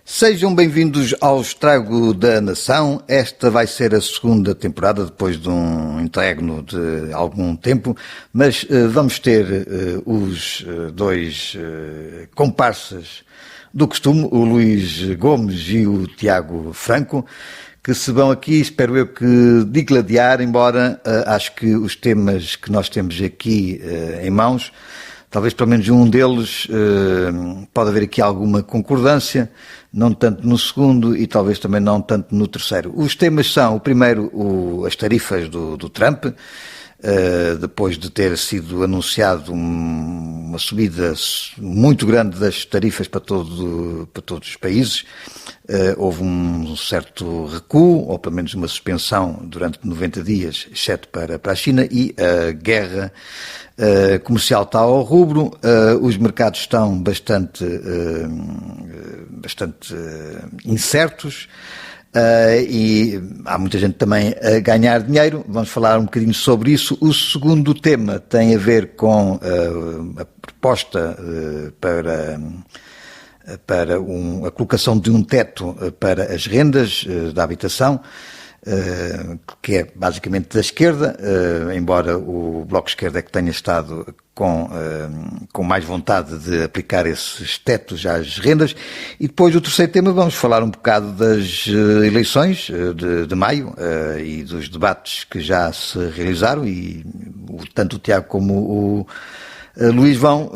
Sejam bem-vindos ao Estrago da Nação. Esta vai ser a segunda temporada, depois de um interregno de algum tempo, mas vamos ter os dois comparsas do costume, o Luís Gomes e o Tiago Franco, que se vão aqui, espero eu, que digladiar, embora acho que os temas que nós temos aqui em mãos, talvez pelo menos um deles, pode haver aqui alguma concordância, não tanto no segundo e talvez também não tanto no terceiro. Os temas são, o primeiro, as tarifas do Trump, depois de ter sido anunciado uma subida muito grande das tarifas para todos os países. Houve um certo recuo, ou pelo menos uma suspensão durante 90 dias, exceto para a China, e a guerra comercial está ao rubro. Os mercados estão bastante incertos. E há muita gente também a ganhar dinheiro. Vamos falar um bocadinho sobre isso. O segundo tema tem a ver com a proposta para a colocação de um teto para as rendas da habitação, que é basicamente da esquerda, embora o Bloco de Esquerda é que tenha estado com mais vontade de aplicar esses tetos às rendas. E depois o terceiro tema, vamos falar um bocado das eleições de maio e dos debates que já se realizaram, e tanto o Tiago como o Luís vão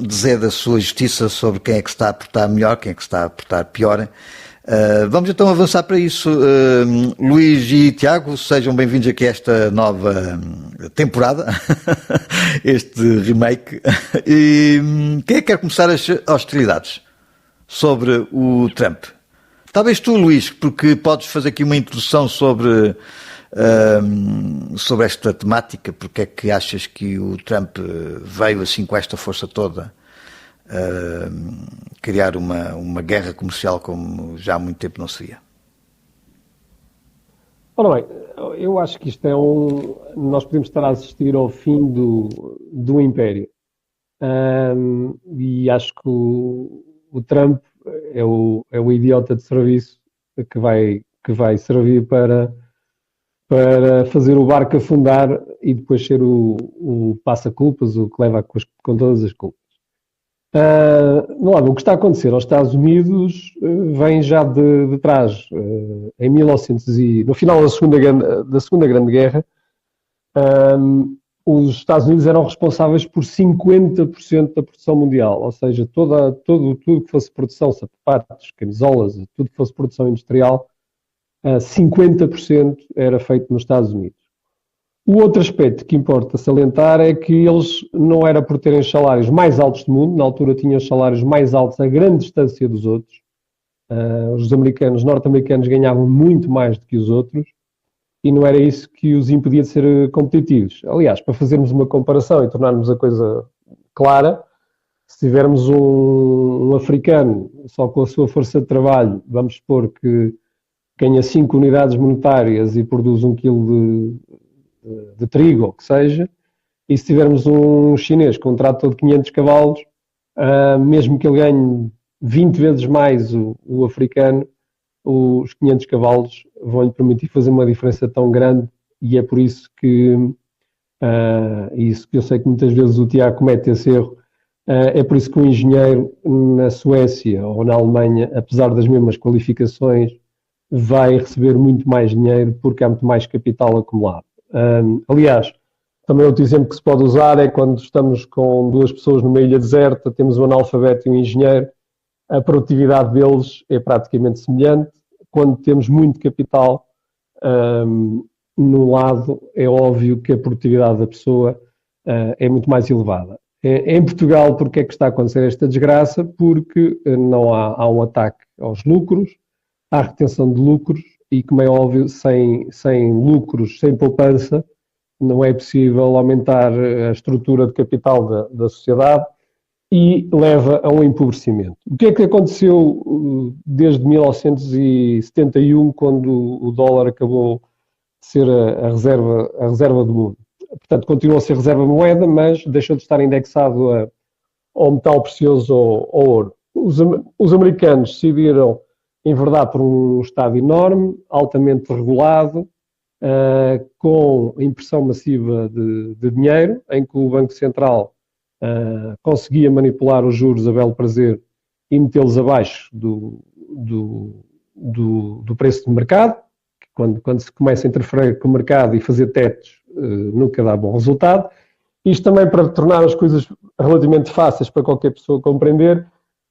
dizer da sua justiça sobre quem é que se está a portar melhor, quem é que se está a portar pior. Vamos então avançar para isso. Luís e Tiago, sejam bem-vindos aqui a esta nova temporada, este remake. E quem é que quer começar as hostilidades sobre o Trump? Talvez tu, Luís, porque podes fazer aqui uma introdução sobre esta temática. Porque é que achas que o Trump veio assim com esta força toda criar uma guerra comercial como já há muito tempo não se via? Ora bem, eu acho que isto nós podemos estar a assistir ao fim do Império. E acho que o Trump é o idiota de serviço que vai servir para fazer o barco afundar e depois ser o passa-culpas, o que leva com todas as culpas. O que está a acontecer aos Estados Unidos vem já de trás. No final da Segunda Grande Guerra, os Estados Unidos eram responsáveis por 50% da produção mundial, ou seja, tudo que fosse produção, sapatos, camisolas, tudo que fosse produção industrial, 50% era feito nos Estados Unidos. O outro aspecto que importa salientar é que eles não era por terem os salários mais altos do mundo, na altura tinham os salários mais altos a grande distância dos outros. Os norte-americanos ganhavam muito mais do que os outros e não era isso que os impedia de ser competitivos. Aliás, para fazermos uma comparação e tornarmos a coisa clara, se tivermos um africano só com a sua força de trabalho, vamos supor que ganha 5 unidades monetárias e produz 1 quilo de trigo, ou o que seja, e se tivermos um chinês com um trator de 500 cavalos, mesmo que ele ganhe 20 vezes mais o africano, os 500 cavalos vão-lhe permitir fazer uma diferença tão grande, e é por isso que eu sei que muitas vezes o Tiago comete esse erro. É por isso que um engenheiro na Suécia ou na Alemanha, apesar das mesmas qualificações, vai receber muito mais dinheiro porque há muito mais capital acumulado. Aliás, também outro exemplo que se pode usar é quando estamos com 2 pessoas numa ilha deserta, temos um analfabeto e um engenheiro, a produtividade deles é praticamente semelhante. Quando temos muito capital, num lado, é óbvio que a produtividade da pessoa é muito mais elevada. Em Portugal, porque é que está a acontecer esta desgraça? Porque não há um ataque aos lucros, há retenção de lucros, e como é óbvio, sem lucros, sem poupança, não é possível aumentar a estrutura de capital da sociedade e leva a um empobrecimento. O que é que aconteceu desde 1971, quando o dólar acabou de ser a reserva do mundo? Portanto, continua a ser reserva moeda, mas deixou de estar indexado ao metal precioso, ao ouro. os americanos decidiram enverdar por um Estado enorme, altamente regulado, com impressão massiva de dinheiro, em que o Banco Central conseguia manipular os juros a belo prazer e metê-los abaixo do preço de mercado. Quando se começa a interferir com o mercado e fazer tetos, nunca dá bom resultado. Isto também para tornar as coisas relativamente fáceis para qualquer pessoa compreender.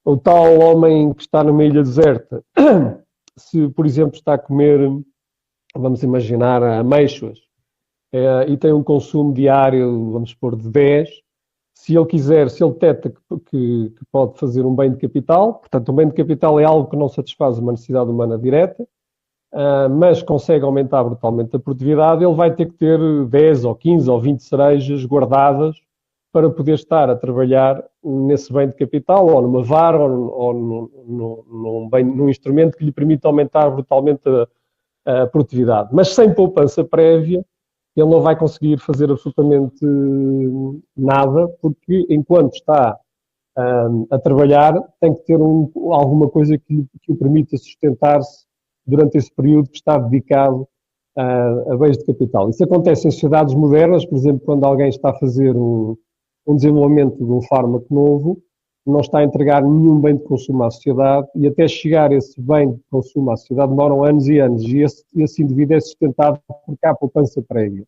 O tal homem que está numa ilha deserta, se, por exemplo, está a comer, vamos imaginar, ameixas, e tem um consumo diário, vamos supor, de 10, se ele quiser, se ele detecta que pode fazer um bem de capital, portanto, um bem de capital é algo que não satisfaz uma necessidade humana direta, mas consegue aumentar brutalmente a produtividade, ele vai ter que ter 10 ou 15 ou 20 cerejas guardadas para poder estar a trabalhar nesse bem de capital, ou numa vara, ou num instrumento que lhe permita aumentar brutalmente a produtividade. Mas sem poupança prévia, ele não vai conseguir fazer absolutamente nada, porque enquanto está a trabalhar, tem que ter alguma coisa que o permita sustentar-se durante esse período que está dedicado a bens de capital. Isso acontece em sociedades modernas, por exemplo, quando alguém está a fazer um desenvolvimento de um fármaco novo, não está a entregar nenhum bem de consumo à sociedade e até chegar esse bem de consumo à sociedade demoram anos e anos e esse indivíduo é sustentado porque há poupança prévia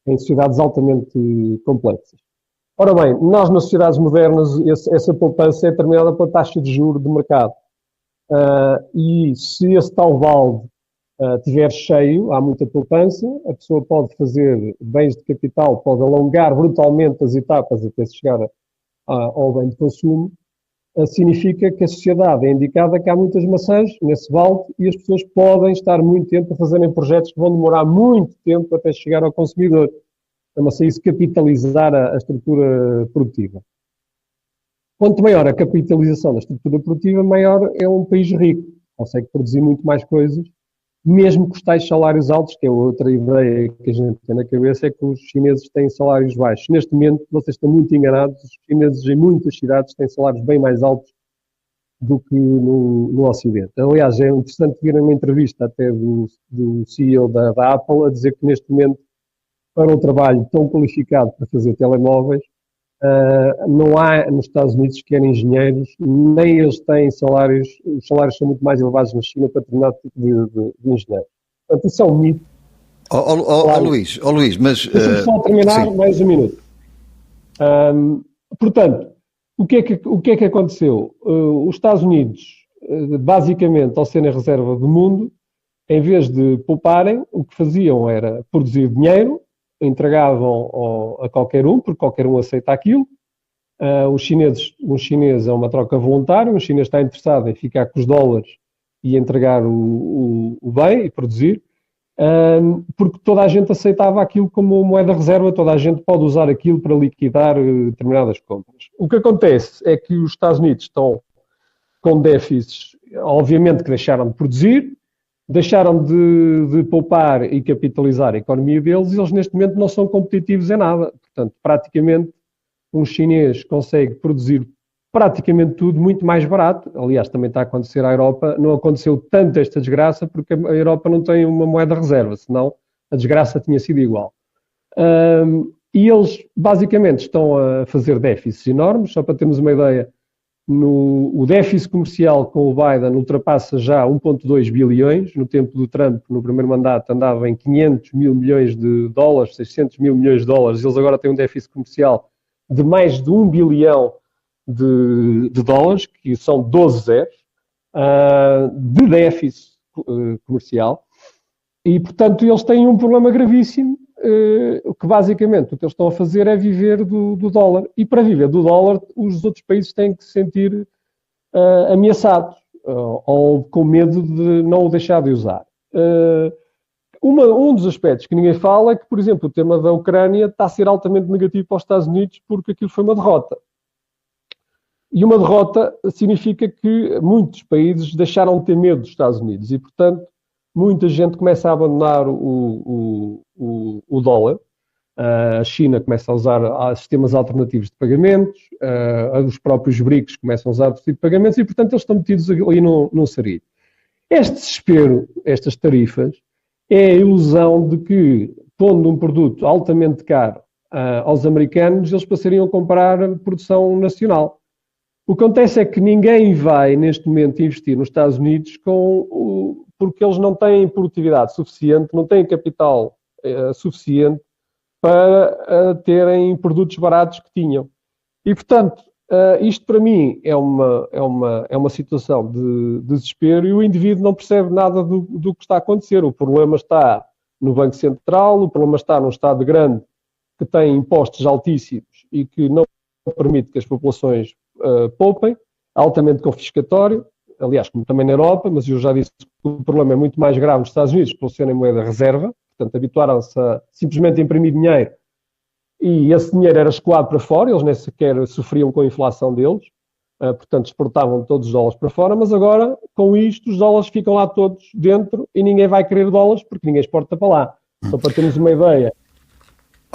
em sociedades altamente complexas. Ora bem, nós nas sociedades modernas essa poupança é determinada pela taxa de juros do mercado. E se esse tal balde estiver cheio, há muita poupança, a pessoa pode fazer bens de capital, pode alongar brutalmente as etapas até se chegar ao bem de consumo, significa que a sociedade é indicada que há muitas maçãs nesse balde e as pessoas podem estar muito tempo a fazerem projetos que vão demorar muito tempo até chegar ao consumidor. Chama-se isso capitalizar a estrutura produtiva. Quanto maior a capitalização da estrutura produtiva, maior é um país rico. Consegue produzir muito mais coisas, mesmo com os tais salários altos, que é outra ideia que a gente tem na cabeça, é que os chineses têm salários baixos. Neste momento, vocês estão muito enganados, os chineses em muitas cidades têm salários bem mais altos do que no Ocidente. Aliás, é interessante ver uma entrevista até do CEO da Apple a dizer que neste momento, para um trabalho tão qualificado para fazer telemóveis, não há nos Estados Unidos que querem engenheiros, nem eles têm salários, os salários são muito mais elevados na China para determinado tipo de engenheiro. Portanto, isso é um mito. Claro. Luís, mas... Deixa-me só terminar mais um minuto. Portanto, o que é que aconteceu? Os Estados Unidos, basicamente, ao serem a reserva do mundo, em vez de pouparem, o que faziam era produzir dinheiro, entregavam a qualquer um, porque qualquer um aceita aquilo. Um chinês é uma troca voluntária, um chinês está interessado em ficar com os dólares e entregar o bem e produzir, porque toda a gente aceitava aquilo como moeda reserva, toda a gente pode usar aquilo para liquidar determinadas compras. O que acontece é que os Estados Unidos estão com déficits, obviamente que deixaram de produzir, deixaram de poupar e capitalizar a economia deles e eles neste momento não são competitivos em nada. Portanto, praticamente um chinês consegue produzir praticamente tudo muito mais barato. Aliás, também está a acontecer à Europa. Não aconteceu tanto esta desgraça porque a Europa não tem uma moeda reserva, senão a desgraça tinha sido igual. E eles basicamente estão a fazer déficits enormes, só para termos uma ideia. O déficit comercial com o Biden ultrapassa já 1,2 bilhões. No tempo do Trump, no primeiro mandato, andava em 500 mil milhões de dólares, 600 mil milhões de dólares. Eles agora têm um déficit comercial de mais de 1 bilhão de dólares, que são 12 zeros, de déficit comercial. E, portanto, eles têm um problema gravíssimo, que basicamente o que eles estão a fazer é viver do dólar. E para viver do dólar, os outros países têm que se sentir ameaçados ou com medo de não o deixar de usar. Um dos aspectos que ninguém fala é que, por exemplo, o tema da Ucrânia está a ser altamente negativo para os Estados Unidos porque aquilo foi uma derrota. E uma derrota significa que muitos países deixaram de ter medo dos Estados Unidos e, portanto, muita gente começa a abandonar o dólar A China começa a usar sistemas alternativos de pagamentos, os próprios BRICS começam a usar outro tipo de pagamentos e, portanto, eles estão metidos ali num sarilho. Este desespero, estas tarifas, é a ilusão de que, pondo um produto altamente caro aos americanos, eles passariam a comprar produção nacional. O que acontece é que ninguém vai, neste momento, investir nos Estados Unidos porque eles não têm produtividade suficiente, não têm capital suficiente para terem produtos baratos que tinham. E, portanto, isto para mim é uma situação de desespero e o indivíduo não percebe nada do que está a acontecer. O problema está no Banco Central, o problema está num Estado grande que tem impostos altíssimos e que não permite que as populações poupem, altamente confiscatório, aliás, como também na Europa, mas eu já disse que o problema é muito mais grave nos Estados Unidos, que funcionam em moeda reserva, portanto, habituaram-se a simplesmente imprimir dinheiro e esse dinheiro era escoado para fora, eles nem sequer sofriam com a inflação deles, portanto, exportavam todos os dólares para fora, mas agora, com isto, os dólares ficam lá todos dentro e ninguém vai querer dólares porque ninguém exporta para lá. Só para termos uma ideia.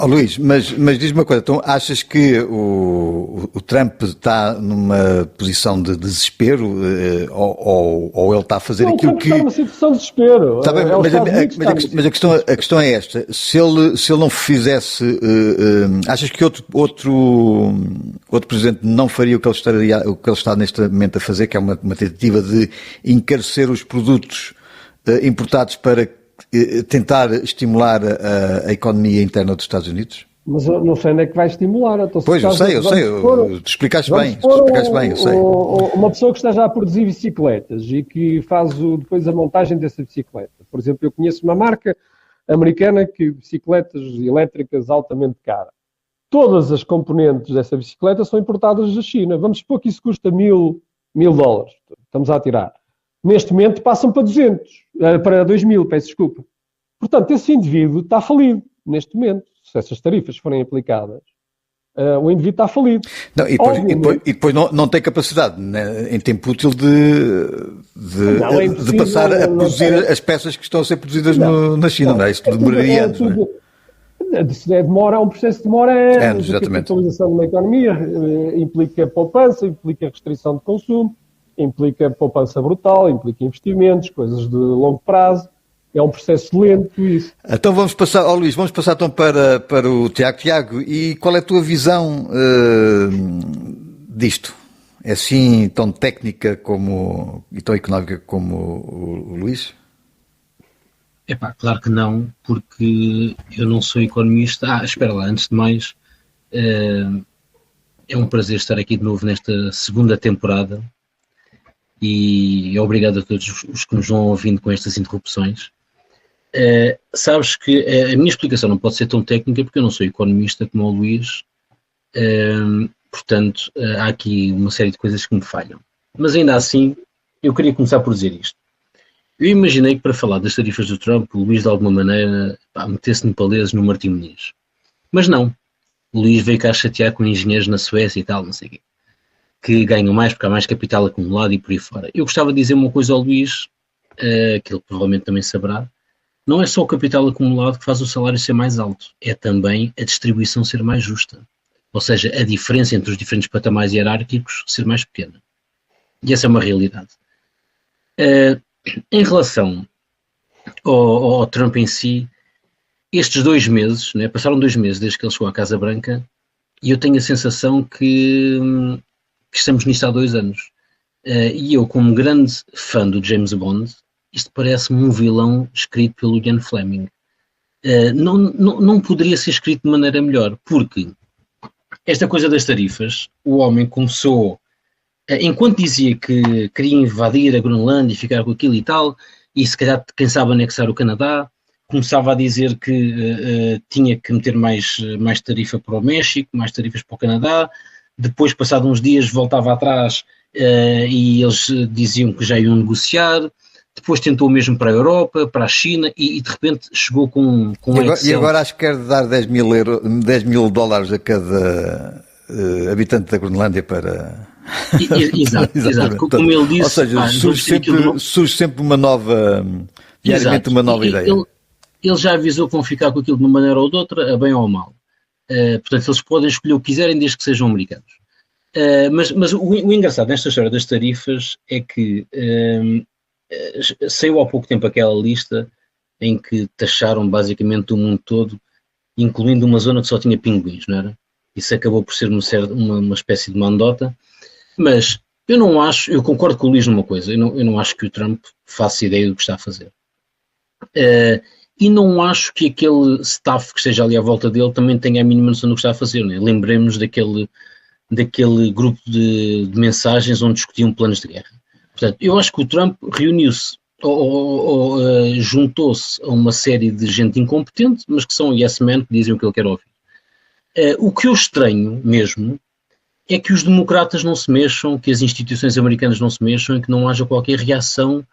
Luís, mas diz-me uma coisa, então achas que o Trump está numa posição de desespero ou ele está a fazer aquilo que... Ele está numa situação de desespero. Está bem, mas a questão é esta, se ele não fizesse, achas que outro presidente não faria o que ele está neste momento a fazer, que é uma tentativa de encarecer os produtos importados para tentar estimular a economia interna dos Estados Unidos? Mas eu não sei onde é que vai estimular. Então, pois, eu sei, tu explicaste bem, eu sei. Uma pessoa que está já a produzir bicicletas e que faz depois a montagem dessa bicicleta. Por exemplo, eu conheço uma marca americana que bicicletas elétricas altamente cara. Todas as componentes dessa bicicleta são importadas da China. Vamos supor que isso custa $1.000, estamos a atirar. Neste momento passam para 2.000, peço desculpa. Portanto, esse indivíduo está falido neste momento. Se essas tarifas forem aplicadas, o indivíduo está falido. Não, e depois não tem capacidade, né, em tempo útil de passar a produzir as peças que estão a ser produzidas na China, não é? Isso demoraria anos, não é? Um processo que demora anos. Exatamente. A capitalização de uma economia implica poupança, implica restrição de consumo, implica poupança brutal, implica investimentos, coisas de longo prazo. É um processo lento isso. Então vamos passar, Luís, então para o Tiago. Tiago, e qual é a tua visão disto? É assim tão técnica e tão económica como o Luís? Claro que não, porque eu não sou economista. Espera lá, antes de mais, é um prazer estar aqui de novo nesta segunda temporada e obrigado a todos os que nos vão ouvindo com estas interrupções. Sabes que a minha explicação não pode ser tão técnica porque eu não sou economista como o Luís, portanto há aqui uma série de coisas que me falham, mas ainda assim eu queria começar por dizer isto. Eu imaginei que para falar das tarifas do Trump o Luís de alguma maneira metesse nepaleses no Martim Moniz, mas não, o Luís veio cá chatear com engenheiros na Suécia e tal, não sei o quê, que ganham mais porque há mais capital acumulado e por aí fora. Eu gostava de dizer uma coisa ao Luís, que ele provavelmente também saberá. Não é só o capital acumulado que faz o salário ser mais alto, é também a distribuição ser mais justa. Ou seja, a diferença entre os diferentes patamares hierárquicos ser mais pequena. E essa é uma realidade. Em relação ao Trump em si, estes 2 meses, né, passaram 2 meses desde que ele chegou à Casa Branca, e eu tenho a sensação que estamos nisto há 2 anos. E eu, como grande fã do James Bond, isto parece-me um vilão escrito pelo Ian Fleming. Não poderia ser escrito de maneira melhor, porque esta coisa das tarifas, o homem começou, enquanto dizia que queria invadir a Groenlândia e ficar com aquilo e tal, e se calhar pensava anexar o Canadá, começava a dizer que tinha que meter mais tarifa para o México, mais tarifas para o Canadá, depois, passado uns dias, voltava atrás e eles diziam que já iam negociar. Depois tentou o mesmo para a Europa, para a China e de repente chegou com e agora acho que quer dar $10.000 a cada habitante da Groenlândia para... Exato. Como ele disse... Ou seja, surge sempre uma nova... Diariamente uma nova ideia. ele já avisou que vão ficar com aquilo de uma maneira ou de outra, a bem ou a mal. Portanto, eles podem escolher o que quiserem desde que sejam americanos. Mas o engraçado nesta história das tarifas é que saiu há pouco tempo aquela lista em que taxaram basicamente o mundo todo, incluindo uma zona que só tinha pinguins, não era? Isso acabou por ser uma espécie de mandota, mas eu concordo com o Luís numa coisa, eu não acho que o Trump faça ideia do que está a fazer. E não acho que aquele staff que esteja ali à volta dele também tenha a mínima noção do que está a fazer, não é? Lembremos daquele grupo de mensagens onde discutiam planos de guerra. Portanto, eu acho que o Trump reuniu-se ou juntou-se a uma série de gente incompetente, mas que são yes men, que dizem o que ele quer ouvir. O que eu estranho mesmo é que os democratas não se mexam, que as instituições americanas não se mexam e que não haja qualquer reação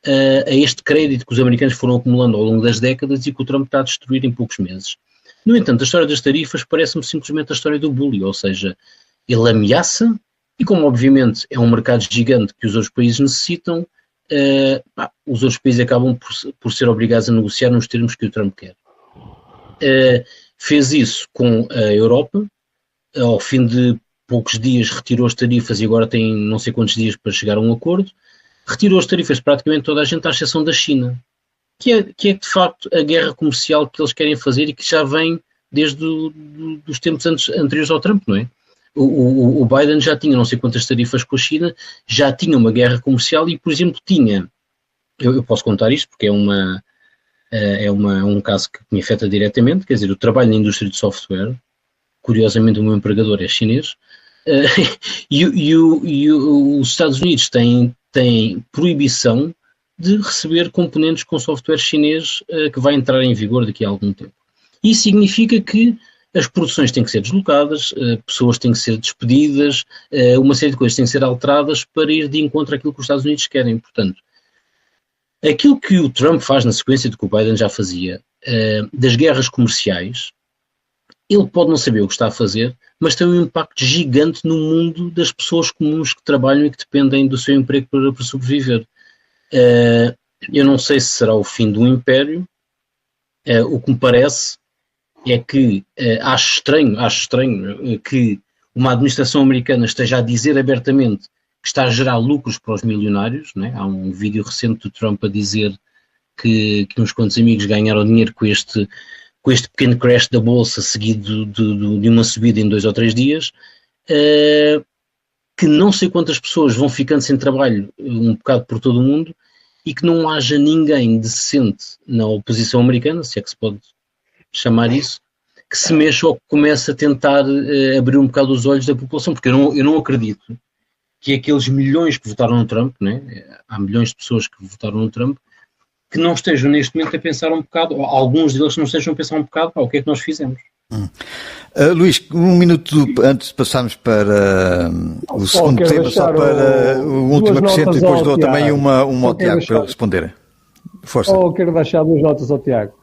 a este crédito que os americanos foram acumulando ao longo das décadas e que o Trump está a destruir em poucos meses. No entanto, a história das tarifas parece-me simplesmente a história do bully, ou seja, ele ameaça e como obviamente é um mercado gigante que os outros países necessitam, os outros países acabam por ser obrigados a negociar nos termos que o Trump quer. Fez isso com a Europa, ao fim de poucos dias retirou as tarifas e agora tem não sei quantos dias para chegar a um acordo, retirou as tarifas de praticamente toda a gente, à exceção da China, que é de facto a guerra comercial que eles querem fazer e que já vem desde os tempos anteriores ao Trump, não é? O Biden já tinha não sei quantas tarifas com a China, já tinha uma guerra comercial e, por exemplo, eu posso contar isto porque é um caso que me afeta diretamente, quer dizer, eu trabalho na indústria de software, curiosamente o meu empregador é chinês, e os Estados Unidos têm proibição de receber componentes com software chinês que vai entrar em vigor daqui a algum tempo. Isso significa que as produções têm que ser deslocadas, pessoas têm que ser despedidas, uma série de coisas têm que ser alteradas para ir de encontro àquilo que os Estados Unidos querem. Portanto, aquilo que o Trump faz na sequência do que o Biden já fazia, das guerras comerciais, ele pode não saber o que está a fazer, mas tem um impacto gigante no mundo das pessoas comuns que trabalham e que dependem do seu emprego para sobreviver. Eu não sei se será o fim do império, o que me parece é que acho estranho que uma administração americana esteja a dizer abertamente que está a gerar lucros para os milionários, né? Há um vídeo recente do Trump a dizer que uns quantos amigos ganharam dinheiro com este pequeno crash da bolsa seguido de uma subida em 2 ou 3 dias, que não sei quantas pessoas vão ficando sem trabalho um bocado por todo o mundo e que não haja ninguém decente na oposição americana, se é que se pode chamar isso, que se mexa ou que comece a tentar abrir um bocado os olhos da população, porque eu não acredito que aqueles milhões que votaram no Trump, né? Há milhões de pessoas que votaram no Trump, que não estejam neste momento a pensar um bocado, ou alguns deles não estejam a pensar um bocado, o que é que nós fizemos. Luís, um minuto antes de passarmos para o segundo tema, só para o último acrescento, e depois dou também uma ao Tiago para ele responder. Força. Quero deixar 2 notas ao Tiago.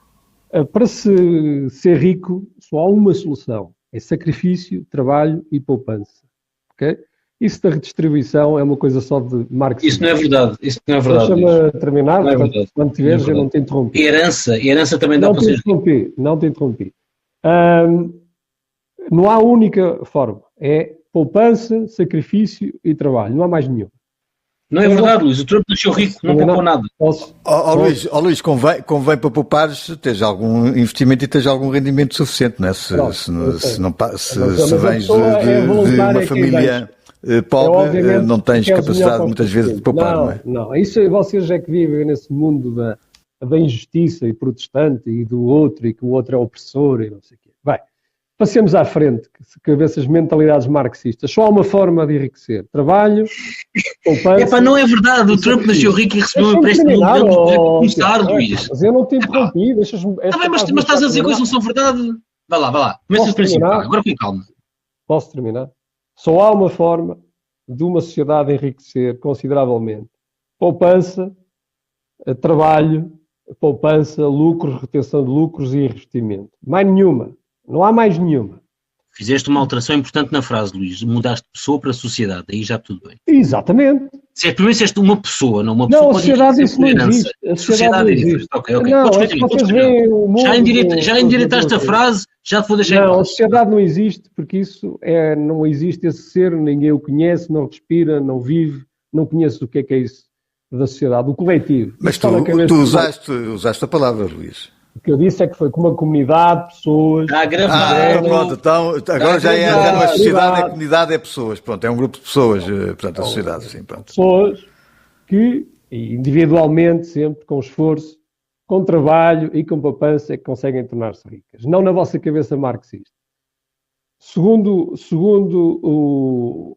Para se ser rico, só há uma solução. É sacrifício, trabalho e poupança. Okay? Isso da redistribuição é uma coisa só de marketing. Isso não é verdade. Deixa-me terminar. Não é verdade. Quando tiveres, eu não te interrompi. Herança também dá para ser rico. Não te interrompi. Não há única forma. É poupança, sacrifício e trabalho. Não há mais nenhum. Não é verdade, Luís. O Trump nasceu rico, não poupou nada. Luís, convém para poupares teres algum investimento e teres algum rendimento suficiente, não é? Se vens de uma família pobre, não tens capacidade muitas vezes de poupar, não é? Não, isso vocês é que vivem nesse mundo da injustiça e protestante e do outro, e que o outro é opressor e não sei o quê. Vai. Passemos à frente, que essas mentalidades marxistas. Só há uma forma de enriquecer. Trabalho, poupança... não é verdade. O Trump nasceu rico e recebeu um empréstimo de $1 milhão do Estado, Luís. Mas eu não te interrompi. Mas estás a dizer coisas que não são verdade. Vá lá. Começa a principal. Agora com calma. Posso terminar? Só há uma forma de uma sociedade enriquecer consideravelmente. Poupança, trabalho, poupança, lucros, retenção de lucros e investimento. Mais nenhuma. Não há mais nenhuma. Fizeste uma alteração importante na frase, Luís. Mudaste de pessoa para sociedade. Aí já tudo bem. Exatamente. Se é primeiro disseste uma pessoa, não uma pessoa. Não, a sociedade isso não existe. A sociedade é diferente. Ok. Não, é que vocês veem o mundo... Já endireitaste a frase, já te vou deixar Não, a sociedade não existe, porque isso não existe esse ser, ninguém o conhece, não respira, não vive, não conhece o que é isso da sociedade, o coletivo. Mas tu usaste a palavra, Luís. O que eu disse é que foi com uma comunidade de pessoas... Está gravado. Pronto, então agora já é uma sociedade, a comunidade é pessoas, pronto, é um grupo de pessoas, portanto, a sociedade, sim, pronto. Pessoas que, individualmente, sempre com esforço, com trabalho e com poupança, é que conseguem tornar-se ricas. Não na vossa cabeça marxista. Segundo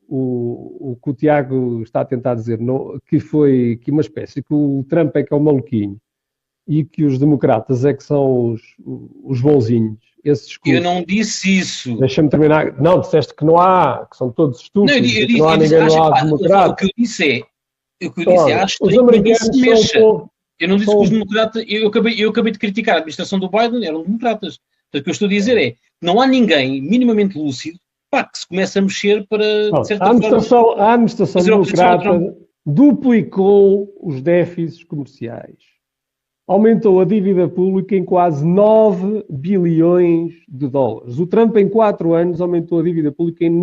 o que o Tiago está a tentar dizer, que uma espécie, que o Trump é que é o maluquinho e que os democratas é que são os bonzinhos. Eu não disse isso. Deixa-me terminar. Não, disseste que não há, que são todos estúpidos, não, que não há ninguém, não há democratas. O que eu disse é, acho que ninguém se mexa. Eu não disse que os democratas... Eu acabei de criticar a administração do Biden, eram democratas. Portanto, o que eu estou a dizer é, não há ninguém minimamente lúcido que se comece a mexer para, de certa forma... A administração democrata duplicou os déficits comerciais. Aumentou a dívida pública em quase 9 bilhões de dólares. O Trump, em 4 anos, aumentou a dívida pública em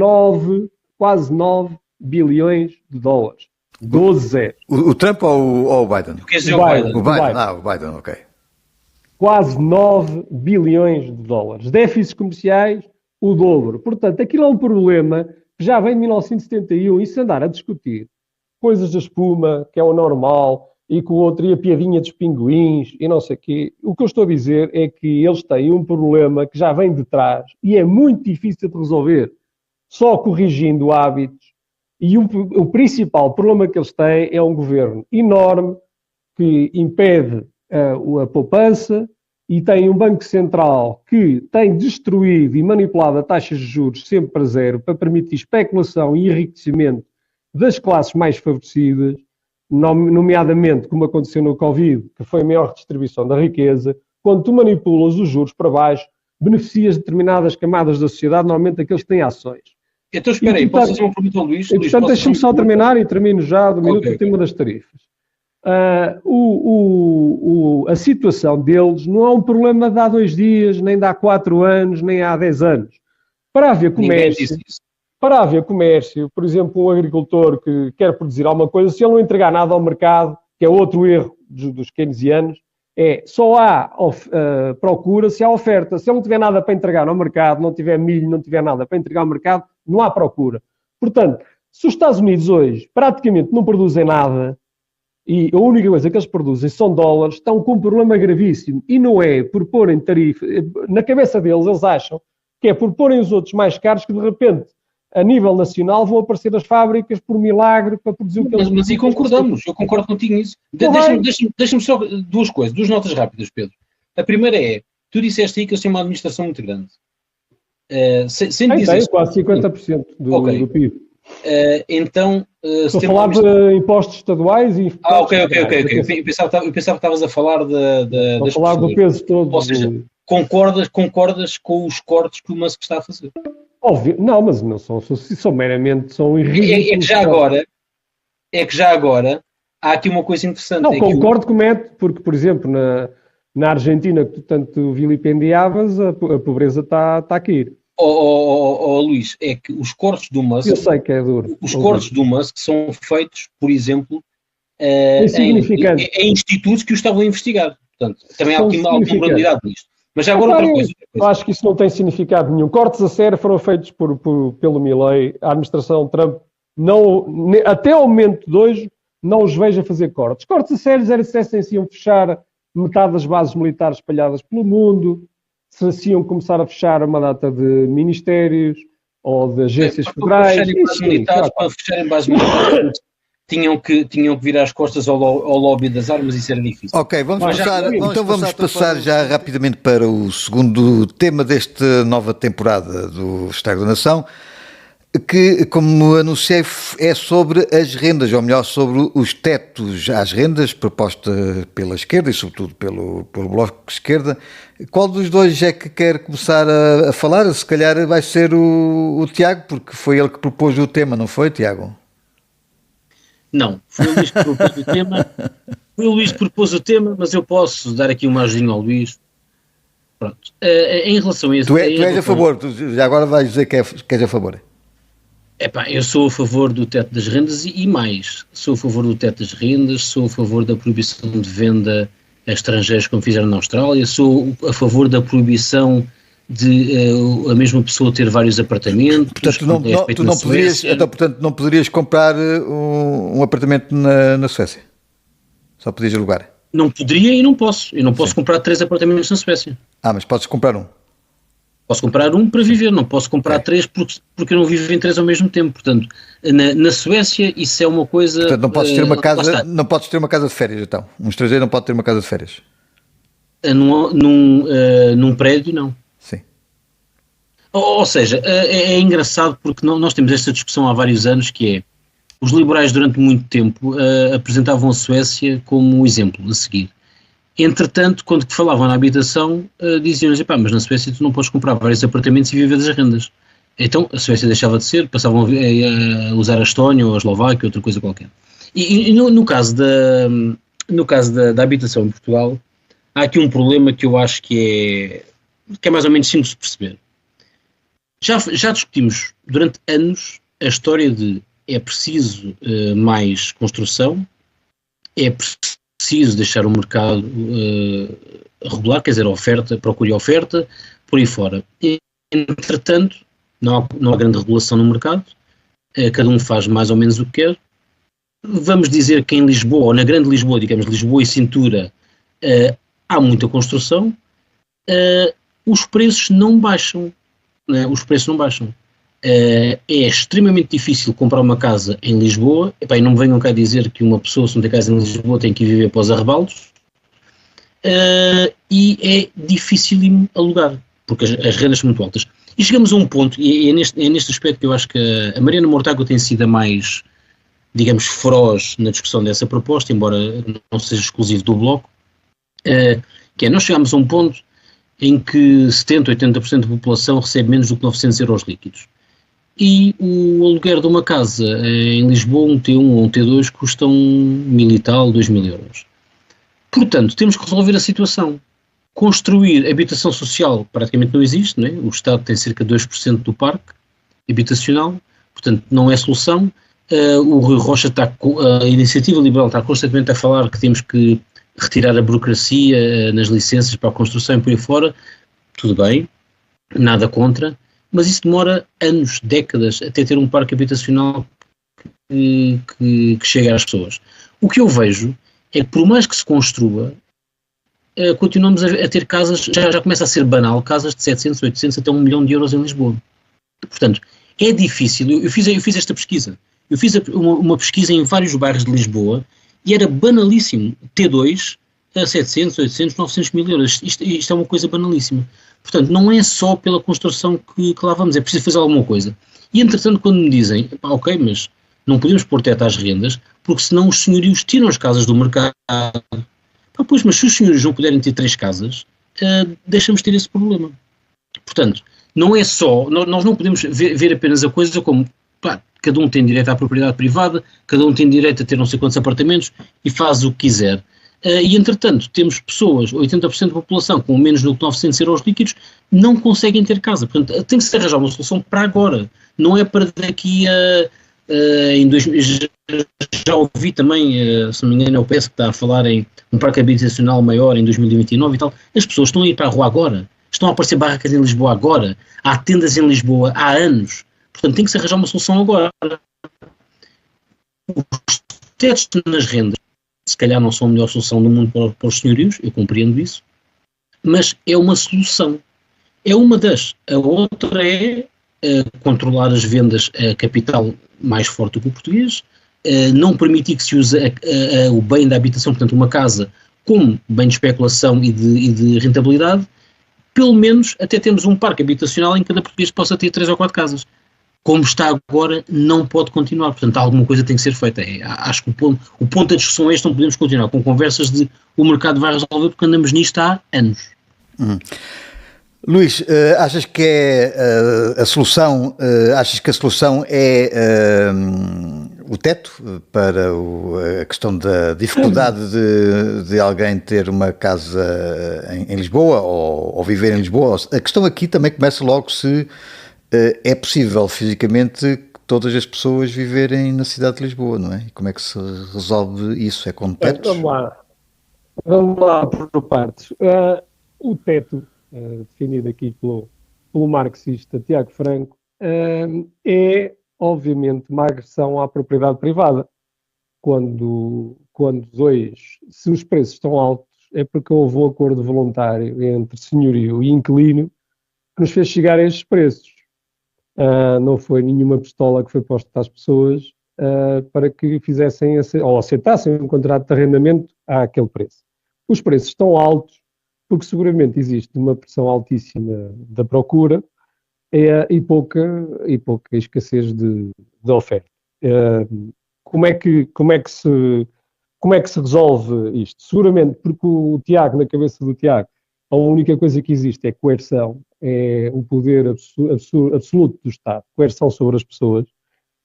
quase 9 bilhões de dólares. 12-0. O Trump ou o Biden? O Biden. O Biden, ok. Quase 9 bilhões de dólares. Déficits comerciais, o dobro. Portanto, aquilo é um problema que já vem de 1971 e se andar a discutir coisas da espuma, que é o normal, e com o outro e a piadinha dos pinguins e não sei o quê. O que eu estou a dizer é que eles têm um problema que já vem de trás e é muito difícil de resolver só corrigindo hábitos. E o principal problema que eles têm é um governo enorme que impede a poupança e tem um Banco Central que tem destruído e manipulado a taxas de juros sempre para zero para permitir especulação e enriquecimento das classes mais favorecidas, nomeadamente como aconteceu no Covid, que foi a maior redistribuição da riqueza. Quando tu manipulas os juros para baixo, beneficias determinadas camadas da sociedade, normalmente aqueles que têm ações. Então espera aí, posso fazer uma pergunta ao Luís? Portanto, deixa-me só terminar e termino já do minuto do tema das tarifas. A situação deles não é um problema de há 2 dias, nem de há 4 anos, nem há 10 anos. Para haver comércio, por exemplo, um agricultor que quer produzir alguma coisa, se ele não entregar nada ao mercado, que é outro erro dos keynesianos, só há procura se há oferta. Se ele não tiver nada para entregar ao mercado, não tiver milho, não tiver nada para entregar ao mercado, não há procura. Portanto, se os Estados Unidos hoje praticamente não produzem nada e a única coisa que eles produzem são dólares, estão com um problema gravíssimo. E não é por porem tarifa... Na cabeça deles, eles acham que é por porem os outros mais caros que, de repente, a nível nacional, vão aparecer as fábricas por milagre para produzir o que eles... Mas e concordamos, eu concordo contigo nisso. Deixa-me só 2 coisas, 2 notas rápidas, Pedro. A primeira é, tu disseste aí que eles têm uma administração muito grande. Tem quase 50% do PIB. Então... Estou a falar de impostos estaduais e... Ok. Eu pensava que estavas a falar das pessoas. Estou a falar do peso todo. Ou seja, concordas com os cortes que o Musk está a fazer? Óbvio, não, mas não são meramente, são irrígidos. É que já agora há aqui uma coisa interessante. Não, concordo com o Matt, porque, por exemplo, na Argentina, que tu tanto vilipendiavas, a pobreza está a cair. Luís, é que os cortes do Musk... Eu sei que é duro. Os cortes do Musk são feitos, por exemplo, em institutos que o estavam a investigar. Portanto, também há aqui alguma moralidade nisto. Mas já agora outra coisa. Eu acho que isso não tem significado nenhum. Cortes a sério foram feitos pelo Milley. A administração Trump, até ao momento de hoje, não os vejo a fazer cortes. Cortes a sério era se iam fechar metade das bases militares espalhadas pelo mundo, se iam começar a fechar uma data de ministérios ou de agências federais. Para fecharem bases militares, tinham que virar as costas ao lobby das armas e isso era difícil. Ok, vamos passar já rapidamente para o segundo tema desta nova temporada do Estado da Nação. que, como anunciei, é sobre as rendas, ou melhor, sobre os tetos às rendas, proposta pela esquerda e sobretudo pelo Bloco de Esquerda. Qual dos dois é que quer começar a falar? Se calhar vai ser o Tiago, porque foi ele que propôs o tema, não foi, Tiago? Não, foi o Luís que propôs o tema. Foi o Luís que propôs o tema, mas eu posso dar aqui uma ajudinha ao Luís. Pronto. Em relação a isso... Tu és a favor, já agora vais dizer que és a favor. Epá, eu sou a favor do teto das rendas e mais. Sou a favor do teto das rendas, sou a favor da proibição de venda a estrangeiros como fizeram na Austrália, sou a favor da proibição de a mesma pessoa ter vários apartamentos. Portanto, portanto, não poderias comprar um apartamento na Suécia? Só podias alugar? Não poderia e não posso. Eu não posso comprar 3 apartamentos na Suécia. Mas podes comprar um? Posso comprar um para viver, não posso comprar 3 porque eu não vivo em 3 ao mesmo tempo. Portanto, na Suécia isso é uma coisa... Portanto, não podes ter uma casa, não podes ter uma casa de férias, então? Um estrangeiro não pode ter uma casa de férias? Num prédio, não. Sim. Ou seja, é engraçado porque nós temos esta discussão há vários anos que é, os liberais durante muito tempo apresentavam a Suécia como exemplo a seguir. Entretanto, quando falavam na habitação, diziam-nos, mas na Suécia tu não podes comprar vários apartamentos e viver das rendas. Então a Suécia deixava de ser, passavam a usar a Estónia ou a Eslováquia, outra coisa qualquer. E no caso da habitação em Portugal, há aqui um problema que eu acho que é mais ou menos simples de perceber. Já discutimos durante anos a história de é preciso mais construção, é preciso deixar o mercado regular, quer dizer, oferta, procura e oferta, por aí fora. Entretanto, não há grande regulação no mercado, cada um faz mais ou menos o que quer. Vamos dizer que em Lisboa, ou na grande Lisboa, digamos Lisboa e cintura, há muita construção, os preços não baixam. Os preços não baixam. É extremamente difícil comprar uma casa em Lisboa. E não me venham cá dizer que uma pessoa, se não tem casa em Lisboa, tem que viver para os arrebaldos. E é dificílimo alugar, porque as rendas são muito altas. E chegamos a um ponto, e é neste aspecto que eu acho que a Mariana Mortágua tem sido a mais, digamos, feroz na discussão dessa proposta, embora não seja exclusivo do Bloco, que é, nós chegamos a um ponto em que 70%, 80% da população recebe menos do que 900 euros líquidos. E o aluguer de uma casa em Lisboa, um T1 ou um T2, custam 1.000 e tal, 2.000 euros. Portanto, temos que resolver a situação. Construir habitação social praticamente não existe, não é? O Estado tem cerca de 2% do parque habitacional, portanto não é solução. O Rui Rocha a Iniciativa Liberal está constantemente a falar que temos que retirar a burocracia nas licenças para a construção e por aí fora. Tudo bem, nada contra, mas isso demora anos, décadas, até ter um parque habitacional que chegue às pessoas. O que eu vejo é que por mais que se construa, continuamos a ter casas, já começa a ser banal, casas de 700, 800 até 1 milhão de euros em Lisboa. Portanto, é difícil. Eu fiz esta pesquisa. Eu fiz uma pesquisa em vários bairros de Lisboa e era banalíssimo. T2 a 700, 800, 900 mil euros. Isto é uma coisa banalíssima. Portanto, não é só pela construção que lá vamos, é preciso fazer alguma coisa. E, entretanto, quando me dizem, ok, mas não podemos pôr teto às rendas, porque senão os senhorios tiram as casas do mercado. Pois, mas se os senhores não puderem ter 3 casas, deixamos ter esse problema. Portanto, não é só, nós não podemos ver apenas a coisa como, cada um tem direito à propriedade privada, cada um tem direito a ter não sei quantos apartamentos e faz o que quiser. E, entretanto, temos pessoas, 80% da população, com menos do que 900 euros líquidos, não conseguem ter casa. Portanto, tem que se arranjar uma solução para agora. Não é para daqui em 2000. Já ouvi também, se não me engano, é o PS que está a falar em um parque habitacional maior em 2029 e tal. As pessoas estão a ir para a rua agora. Estão a aparecer barracas em Lisboa agora. Há tendas em Lisboa há anos. Portanto, tem que se arranjar uma solução agora. Os tetos nas rendas, se calhar não são a melhor solução do mundo para os senhorios, eu compreendo isso, mas é uma solução. É uma das. A outra é controlar as vendas a capital mais forte do que o português, não permitir que se use o bem da habitação, portanto uma casa, como bem de especulação e de rentabilidade, pelo menos até temos um parque habitacional em que cada português possa ter 3 ou 4 casas. como está agora, não pode continuar. Portanto, alguma coisa tem que ser feita. Acho que o ponto da discussão é este, não podemos continuar com conversas de o mercado vai resolver, porque andamos nisto há anos. Luís, achas que a solução é o teto para a questão da dificuldade de alguém ter uma casa em Lisboa ou viver em Lisboa? A questão aqui também começa logo se é possível fisicamente que todas as pessoas viverem na cidade de Lisboa, não é? E como é que se resolve isso? É com tetos? Vamos lá por partes. O teto, definido aqui pelo marxista Tiago Franco, é obviamente uma agressão à propriedade privada. Quando se os preços estão altos, é porque houve um acordo voluntário entre senhorio e inquilino que nos fez chegar a estes preços. Não foi nenhuma pistola que foi posta às pessoas para que fizessem ou aceitassem um contrato de arrendamento àquele preço. Os preços estão altos porque seguramente existe uma pressão altíssima da procura e pouca escassez de oferta. Como é que se resolve isto? Seguramente porque o Tiago, na cabeça do Tiago, a única coisa que existe é coerção, é o poder absoluto do Estado, coerção sobre as pessoas,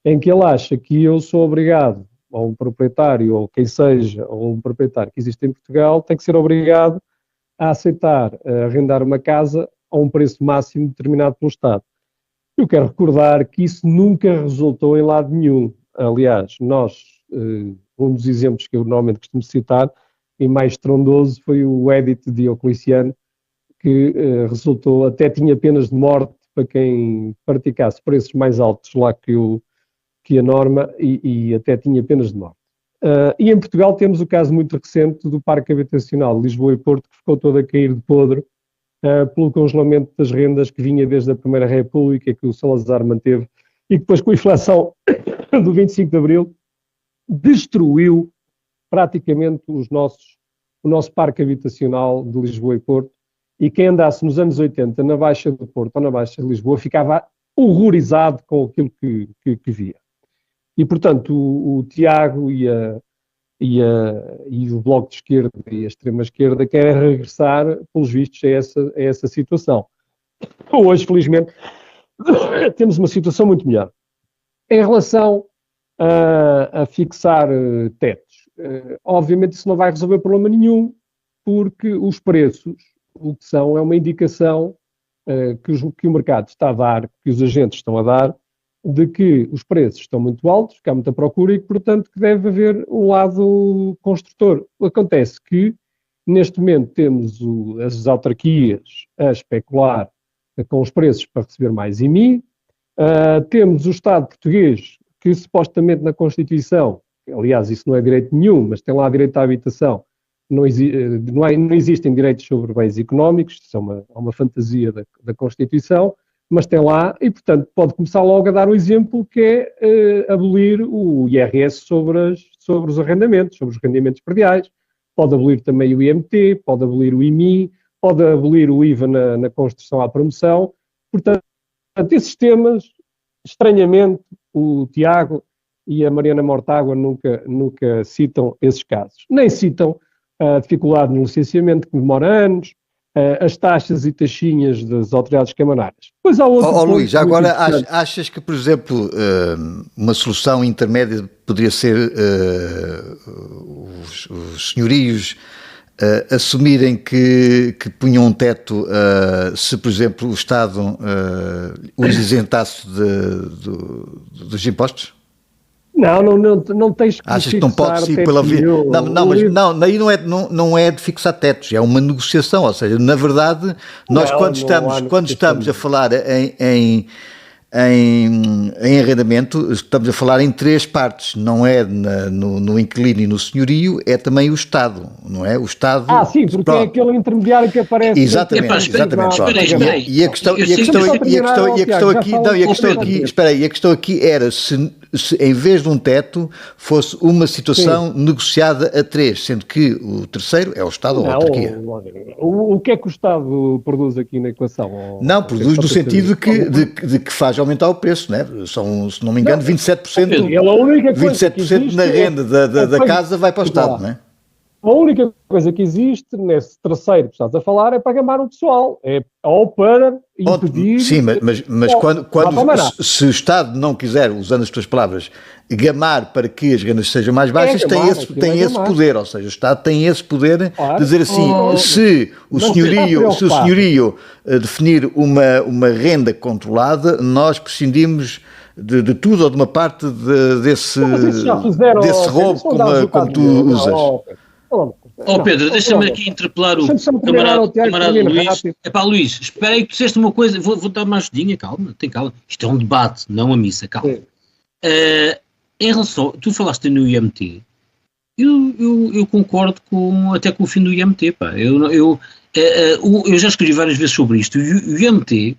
em que ele acha que eu sou obrigado, ou um proprietário, ou quem seja, ou um proprietário que existe em Portugal, tem que ser obrigado a aceitar arrendar uma casa a um preço máximo determinado pelo Estado. Eu quero recordar que isso nunca resultou em lado nenhum. Aliás, um dos exemplos que eu normalmente costumo citar, e mais estrondoso, foi o Edito de Diocleciano, que resultou, até tinha penas de morte para quem praticasse preços mais altos lá que a norma e até tinha penas de morte. E em Portugal temos o caso muito recente do Parque Habitacional de Lisboa e Porto, que ficou todo a cair de podre pelo congelamento das rendas que vinha desde a Primeira República, que o Salazar manteve, e que depois com a inflação do 25 de Abril destruiu praticamente o nosso parque habitacional de Lisboa e Porto, e quem andasse nos anos 80 na Baixa do Porto ou na Baixa de Lisboa ficava horrorizado com aquilo que via. E, portanto, o Tiago e o Bloco de Esquerda e a extrema-esquerda querem regressar, pelos vistos, a essa situação. Hoje, felizmente, temos uma situação muito melhor. Em relação a fixar tetos, obviamente isso não vai resolver problema nenhum, porque os preços, o que são, é uma indicação que o mercado está a dar, que os agentes estão a dar, de que os preços estão muito altos, que há muita procura e que, portanto, que deve haver um lado construtor. Acontece que, neste momento, temos as autarquias a especular com os preços para receber mais IMI, temos o Estado português, que supostamente na Constituição, aliás, isso não é direito nenhum, mas tem lá direito à habitação, não existem direitos sobre bens económicos, isso é uma fantasia da Constituição, mas tem lá, e portanto pode começar logo a dar o exemplo que é abolir o IRS sobre os arrendamentos, sobre os rendimentos prediais, pode abolir também o IMT, pode abolir o IMI, pode abolir o IVA na construção à promoção. Portanto, esses temas, estranhamente, o Tiago e a Mariana Mortágua nunca citam esses casos. Nem citam a dificuldade no licenciamento, que demora anos, as taxas e taxinhas das autoridades camarárias. Pois há outro Luís, já agora achas que, por exemplo, uma solução intermédia poderia ser os senhorios assumirem que punham um teto se, por exemplo, o Estado os isentasse dos impostos? Não tens que achas que não pode ir pela via? Não, aí não é de fixar tetos, é uma negociação, ou seja, na verdade, nós quando estamos a falar em arrendamento, estamos a falar em três partes, não é no inquilino e no senhorio, é também o Estado, não é? O Estado... sim, porque é aquele intermediário que aparece... Exatamente. E a questão aqui era se se em vez de um teto fosse uma situação negociada a 3, sendo que o terceiro é o Estado ou a autarquia. O que é que o Estado produz aqui na equação? Não, produz no sentido de que faz aumentar o preço, né? São, se não me engano, 27%, 27% na renda da casa vai para o Estado, não é? A única coisa que existe nesse terceiro que estás a falar é para gamar o pessoal, ou para impedir... Sim, mas se o Estado não quiser, usando as tuas palavras, gamar para que as rendas sejam mais baixas, tem esse poder, ou seja, o Estado tem esse poder de dizer assim, se o senhorio definir uma renda controlada, nós prescindimos de tudo ou de uma parte desse roubo como tu usas. Pedro, deixa-me aqui interpelar o camarada Luís. Luís, espera aí que tu disseste uma coisa, vou dar uma ajudinha, calma, tem calma. Isto é um debate, não a missa, calma. Em relação, tu falaste no IMT, eu concordo até com o fim do IMT, pá. Eu já escrevi várias vezes sobre isto.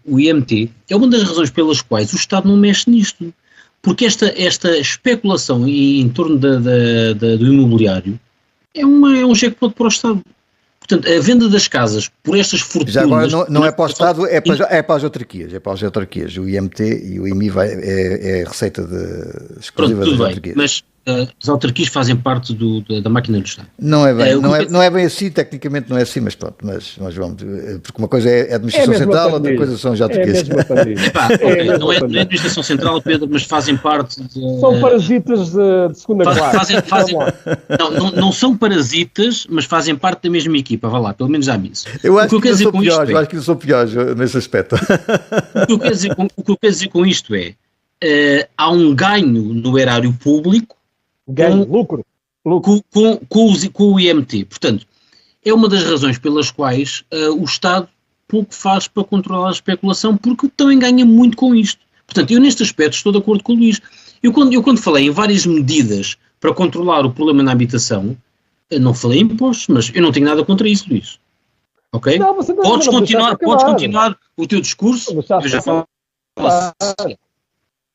O IMT é uma das razões pelas quais o Estado não mexe nisto. Porque esta especulação em torno do imobiliário é um jackpot para o Estado. Portanto, a venda das casas por estas fortunas... Já agora não é para o Estado, é para as autarquias. É para as autarquias. O IMT e o IMI é receita exclusiva das autarquias. Mas as autarquias fazem parte da máquina do Estado. Não é bem, não é bem assim, tecnicamente não é assim, mas pronto, mas vamos, porque uma coisa é a administração central, outra coisa são as autarquias. Não é administração central, Pedro, mas fazem parte São parasitas de segunda classe. Não são parasitas, mas fazem parte da mesma equipa, vá lá, pelo menos já isso. Eu acho que eu sou pior nesse aspecto. O que eu quero dizer com isto é, há um ganho no erário público, lucro. Com o IMT. Portanto, é uma das razões pelas quais o Estado pouco faz para controlar a especulação, porque também ganha muito com isto. Portanto, eu neste aspecto estou de acordo com o Luís. Eu quando falei em várias medidas para controlar o problema na habitação, não falei em impostos, mas eu não tenho nada contra isso, Luís. Ok? Podes continuar o teu discurso, eu já falo.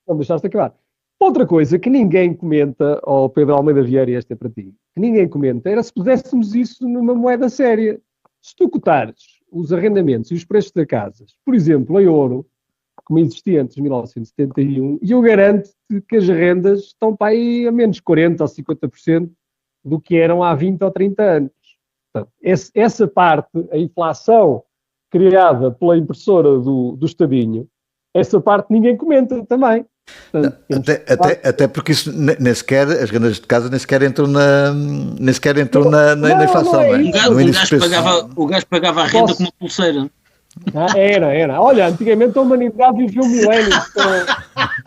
Não deixaste acabar. Outra coisa que ninguém comenta, Pedro Almeida Vieira, este é para ti, que ninguém comenta, era se puséssemos isso numa moeda séria. Se tu cotares os arrendamentos e os preços das casas, por exemplo, em ouro, como existia antes de 1971, e eu garanto-te que as rendas estão para aí a menos 40% ou 50% do que eram há 20 ou 30 anos. Portanto, essa parte, a inflação criada pela impressora do Estadinho, essa parte ninguém comenta também. Portanto, até porque isso nem sequer, as rendas de casa nem sequer entram na inflação. O gajo pagava a renda com uma pulseira. Era. Olha, antigamente a humanidade viveu milénios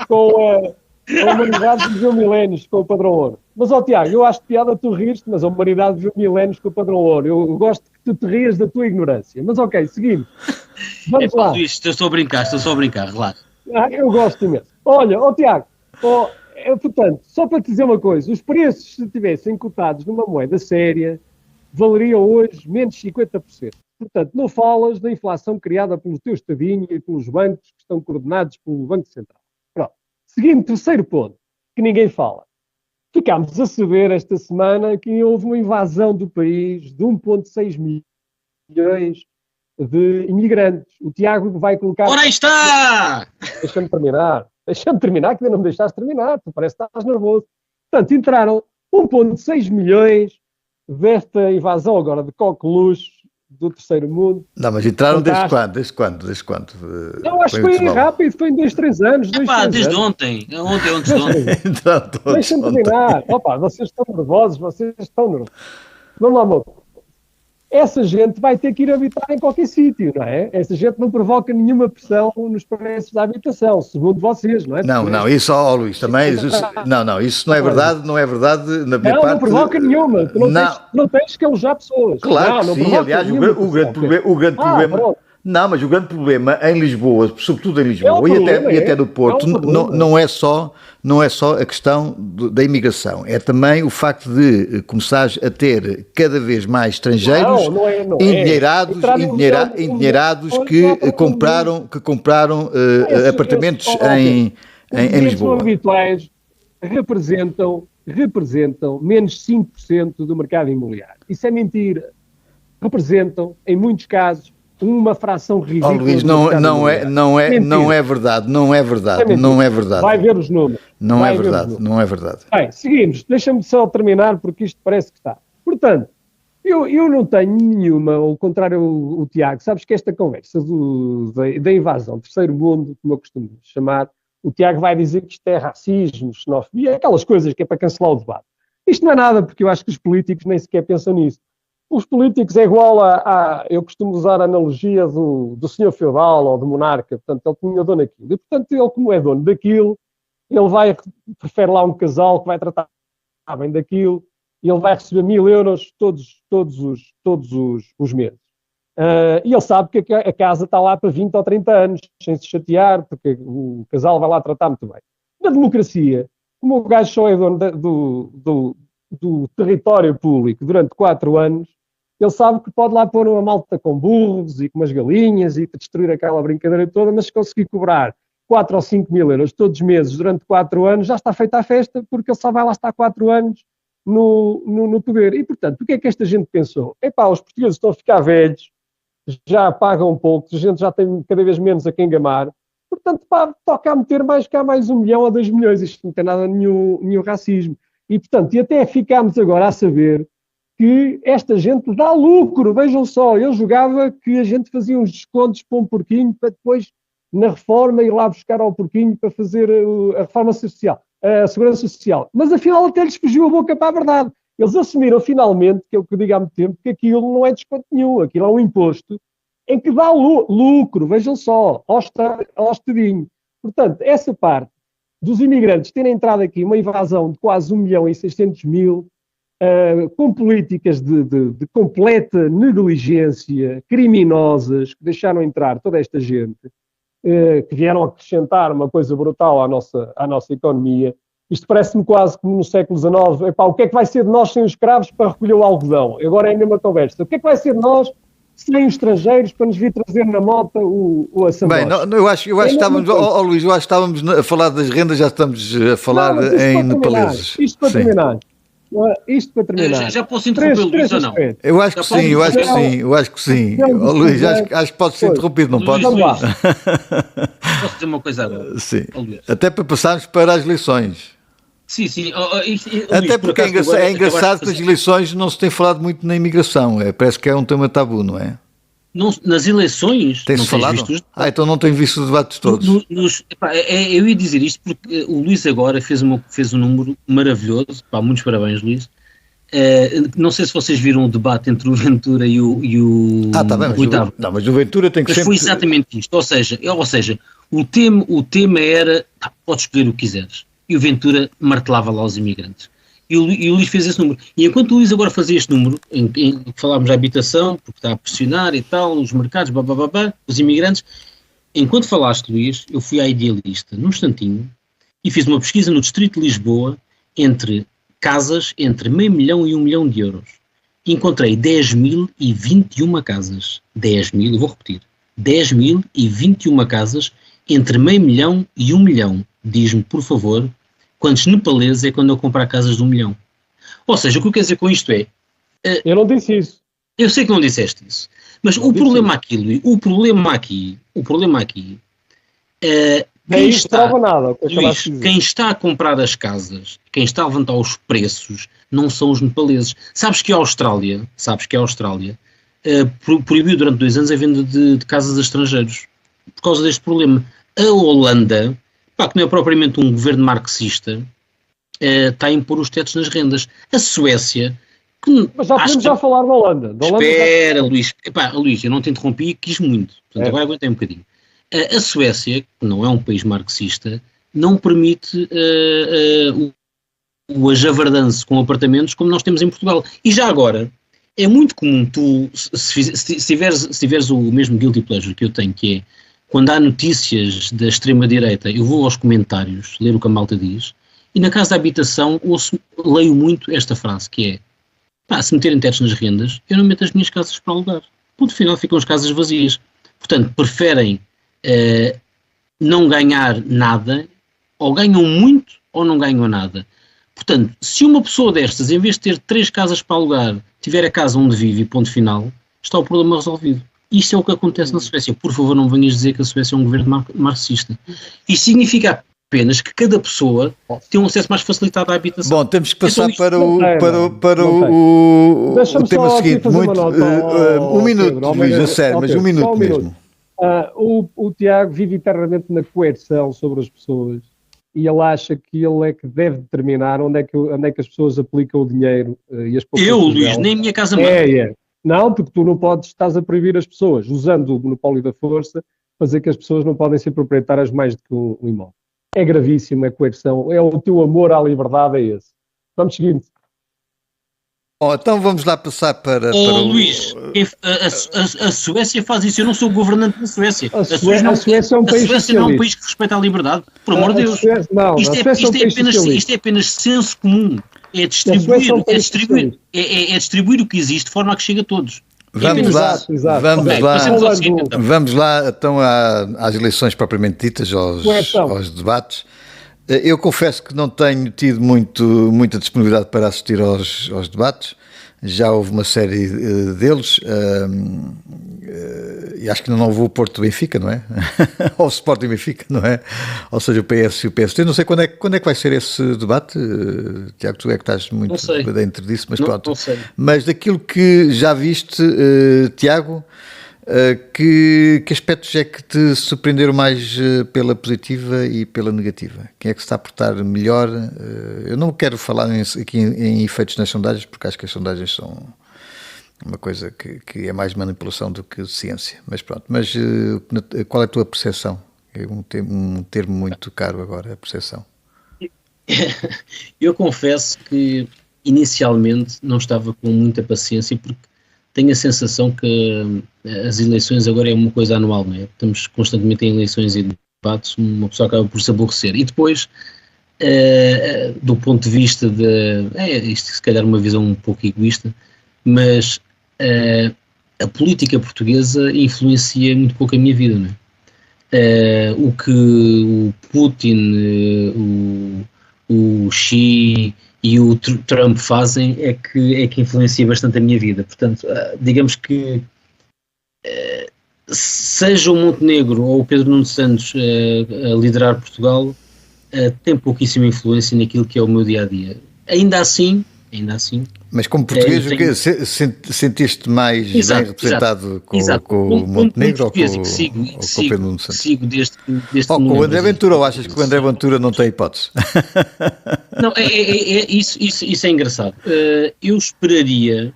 com a humanidade viveu milénios com o padrão ouro. Mas, Tiago, eu acho piada tu rires-te, mas a humanidade viveu milénios com o padrão ouro. Eu gosto que tu te rias da tua ignorância. Mas ok, seguimos. Vamos lá. Luís, estou só a brincar, relaxa. Eu gosto imenso. Olha, Tiago, portanto, só para te dizer uma coisa, os preços, se estivessem cotados numa moeda séria, valeriam hoje menos 50%. Portanto, não falas da inflação criada pelo teu Estadinho e pelos bancos que estão coordenados pelo Banco Central. Pronto. Seguindo, terceiro ponto, que ninguém fala. Ficámos a saber esta semana que houve uma invasão do país de 1,6 milhões de imigrantes. O Tiago vai colocar... Ora aí está! Deixa-me terminar, que ainda não me deixaste terminar, tu parece que estás nervoso. Portanto, entraram 1,6 milhões desta invasão agora de coqueluche do terceiro mundo. Não, mas entraram desde quando? Eu acho que foi rápido, foi em 2, 3 anos. Desde ontem. Antes de ontem. Deixa-me terminar. Vocês estão nervosos. Vamos lá, meu. Essa gente vai ter que ir habitar em qualquer sítio, não é? Essa gente não provoca nenhuma pressão nos preços da habitação, segundo vocês, não é? Não, isso, Luís, também, isso não é verdade, na minha parte. Não provoca nenhuma, tu não tens que alojar pessoas. Claro que sim, aliás, o grande problema... Não, mas o grande problema em Lisboa, sobretudo em Lisboa e até no Porto, não é só a questão da imigração, é também o facto de começares a ter cada vez mais estrangeiros endinheirados que compraram apartamentos em Lisboa. representam menos 5% do mercado imobiliário. Isso é mentira. Representam, em muitos casos, uma fração ridícula. Luís, não é verdade. Vai ver os números. Não é verdade. Bem, seguimos. Deixa-me só terminar, porque isto parece que está. Portanto, eu não tenho nenhuma, ao contrário o Tiago, sabes que esta conversa da invasão do terceiro mundo, como eu costumo chamar, o Tiago vai dizer que isto é racismo, xenofobia, aquelas coisas que é para cancelar o debate. Isto não é nada, porque eu acho que os políticos nem sequer pensam nisso. Os políticos é igual eu costumo usar a analogia do senhor feudal ou do monarca, portanto, ele tinha dono daquilo. E, portanto, ele, como é dono daquilo, ele prefere lá um casal que vai tratar bem daquilo, e ele vai receber 1.000 euros todos os meses. E ele sabe que a casa está lá para 20 ou 30 anos, sem se chatear, porque o casal vai lá tratar muito bem. Na democracia, como o gajo só é dono do território público durante 4 anos, ele sabe que pode lá pôr uma malta com burros e com umas galinhas e destruir aquela brincadeira toda, mas se conseguir cobrar 4 ou 5 mil euros todos os meses durante 4 anos, já está feita a festa, porque ele só vai lá estar 4 anos no poder. E, portanto, o que é que esta gente pensou? Os portugueses estão a ficar velhos, já pagam pouco, a gente já tem cada vez menos a quem gamar, portanto, toca a meter cá mais 1 milhão ou 2 milhões, isto não tem nada nenhum racismo. E, portanto, até ficámos agora a saber que esta gente dá lucro, vejam só, eu julgava que a gente fazia uns descontos para um porquinho, para depois, na reforma, ir lá buscar ao porquinho para fazer a reforma social, a segurança social. Mas, afinal, até lhes fugiu a boca para a verdade. Eles assumiram, finalmente, que é o que eu digo há muito tempo, que aquilo não é desconto nenhum, aquilo é um imposto em que dá lucro, vejam só, ao Estadinho. Portanto, essa parte dos imigrantes terem entrado aqui, uma invasão de quase 1.600.000, com políticas de completa negligência, criminosas, que deixaram entrar toda esta gente, que vieram acrescentar uma coisa brutal à nossa economia. Isto parece-me quase como no século XIX. O que é que vai ser de nós sem os escravos para recolher o algodão? Agora é a mesma conversa. O que é que vai ser de nós sem os estrangeiros para nos vir trazer na moto o açambote? Bem, eu acho que estávamos, Luís, eu acho que estávamos a falar das rendas, já estamos a falar em nepaleses. Isto para terminar. Já posso interromper o Luís ou não? Eu acho que sim. Luís, acho que pode ser interrompido, não pode? Vamos lá. Posso dizer uma coisa agora? Sim. Até para passarmos para as eleições. Sim. Até porque é engraçado que as eleições não se tem falado muito na imigração. Parece que é um tema tabu, não é? Nas eleições tem-se falado? Então não tenho visto os debates todos. Eu ia dizer isto porque o Luís agora fez um número maravilhoso. Muitos parabéns, Luís. Não sei se vocês viram o debate entre o Ventura e o tá bem, mas o Ventura tem que sempre... Foi exatamente isto. Ou seja, o tema era podes escolher o que quiseres. E o Ventura martelava lá os imigrantes. E o Luís fez esse número. E enquanto o Luís agora fazia este número, em que falámos da habitação, porque está a pressionar e tal, os mercados, os imigrantes, enquanto falaste, Luís, eu fui à Idealista, num instantinho, e fiz uma pesquisa no Distrito de Lisboa, entre casas entre 500 mil e 1 milhão de euros. E encontrei 10.021 casas. 10.000, eu vou repetir. 10.021 casas entre 500 mil e 1 milhão. Diz-me, por favor, quantos nepaleses é quando eu comprar casas de 1 milhão? Ou seja, o que eu quero dizer com isto é... eu não disse isso. Eu sei que não disseste isso. Mas o problema aqui quem está a comprar as casas, quem está a levantar os preços, não são os nepaleses. Sabes que a Austrália proibiu durante 2 anos a venda de casas a estrangeiros. Por causa deste problema. A Holanda... que não é propriamente um governo marxista, está a impor os tetos nas rendas. A Suécia... Mas já podemos falar da Holanda. Espera, Luís. Luís, eu não te interrompi e quis muito. Portanto, agora aguentei um bocadinho. A Suécia, que não é um país marxista, não permite o ajavardanço com apartamentos como nós temos em Portugal. E já agora, é muito comum tu, se tiveres o mesmo guilty pleasure que eu tenho, que é quando há notícias da extrema-direita, eu vou aos comentários ler o que a malta diz, e na casa da habitação leio muito esta frase, que é, se meterem tetos nas rendas, eu não meto as minhas casas para alugar. Ponto final, ficam as casas vazias. Portanto, preferem não ganhar nada, ou ganham muito ou não ganham nada. Portanto, se uma pessoa destas, em vez de ter 3 casas para alugar, tiver a casa onde vive e ponto final, está o problema resolvido. Isto é o que acontece na Suécia. Por favor, não venhas dizer que a Suécia é um governo marxista. Isto significa apenas que cada pessoa tem um acesso mais facilitado à habitação. Bom, temos que passar Então, para o tema seguinte. Um minuto, Pedro, Luís, a sério, mas um minuto mesmo. O Tiago vive eternamente na coerção sobre as pessoas e ele acha que ele é que deve determinar onde é que as pessoas aplicam o dinheiro e as poupanças Luís, delas. nem a minha casa manda. Não, porque tu não estás a proibir as pessoas, usando o monopólio da força, fazer que as pessoas não podem ser proprietárias mais do que um imóvel. É gravíssimo, é coerção, é o teu amor à liberdade, é esse. Vamos seguinte. Então vamos lá passar para Luís, a Suécia faz isso, eu não sou o governante da Suécia. A Suécia é um país socialista. Não é um país que respeita a liberdade, por amor de Deus. Isto é apenas senso comum. É distribuir o que existe de forma a que chegue a todos. Vamos lá então às eleições propriamente ditas, aos debates. Eu confesso que não tenho tido muita disponibilidade para assistir aos debates. Já houve uma série deles e acho que não houve o Porto Benfica, não é? Ou o Sporting Benfica, não é? Ou seja, o PS e o PSD. Não sei quando é que vai ser esse debate. Tiago, tu é que estás muito dentro disso, mas pronto. Não sei. Mas daquilo que já viste, Tiago, que aspectos é que te surpreenderam mais pela positiva e pela negativa? Quem é que se está a portar melhor? Eu não quero falar aqui em efeitos nas sondagens, porque acho que as sondagens são uma coisa que é mais manipulação do que ciência. Mas pronto, qual é a tua percepção? É um termo muito caro agora, a percepção. Eu confesso que inicialmente não estava com muita paciência, porque tenho a sensação que as eleições agora é uma coisa anual, não é? Estamos constantemente em eleições e debates, uma pessoa acaba por se aborrecer. E depois, do ponto de vista isto se calhar uma visão um pouco egoísta, mas a política portuguesa influencia muito pouco a minha vida, não é? O que o Putin, o Xi e o Trump fazem é que influencia bastante a minha vida. Portanto, digamos que seja o Montenegro ou o Pedro Nuno Santos a liderar Portugal, tem pouquíssima influência naquilo que é o meu dia-a-dia. Ainda assim... Mas como português, sentiste mais bem representado com o Montenegro ou com o Pedro Nuno Santos? Sigo desde com o André Ventura, ou achas que o André Ventura não tem hipótese? Não, isso é engraçado. Eu esperaria,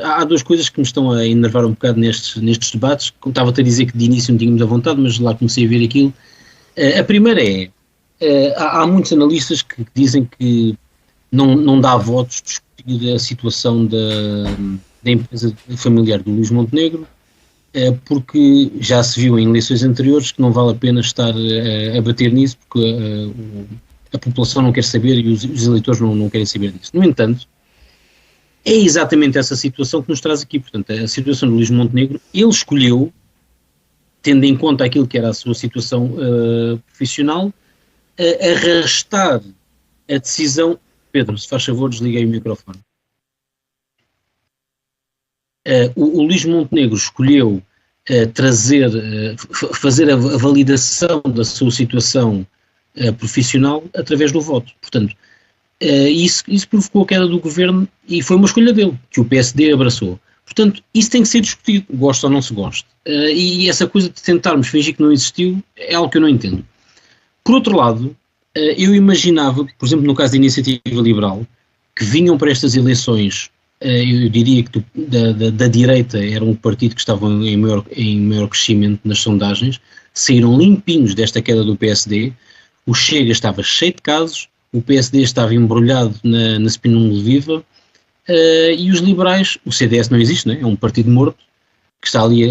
há duas coisas que me estão a enervar um bocado nestes debates. Como estava-te a dizer que de início não tinha muita vontade, mas lá comecei a ver aquilo. A primeira há muitos analistas que dizem que não dá votos discutir a situação da empresa familiar do Luís Montenegro, porque já se viu em eleições anteriores que não vale a pena estar a bater nisso, porque a população não quer saber e os eleitores não querem saber disso. No entanto, é exatamente essa situação que nos traz aqui. Portanto, a situação do Luís Montenegro, ele escolheu, tendo em conta aquilo que era a sua situação profissional, arrastar a decisão. Pedro, se faz favor, desliguei o microfone. O Luís Montenegro escolheu fazer a validação da sua situação profissional através do voto. Portanto, isso provocou a queda do governo e foi uma escolha dele, que o PSD abraçou. Portanto, isso tem que ser discutido, goste ou não se goste. E essa coisa de tentarmos fingir que não existiu é algo que eu não entendo. Por outro lado, eu imaginava, por exemplo, no caso da Iniciativa Liberal, que vinham para estas eleições, eu diria que da direita era um partido que estava em maior crescimento nas sondagens, saíram limpinhos desta queda do PSD, o Chega estava cheio de casos, o PSD estava embrulhado na Spinum Viva, e os liberais, o CDS não existe, não é? É um partido morto, que está ali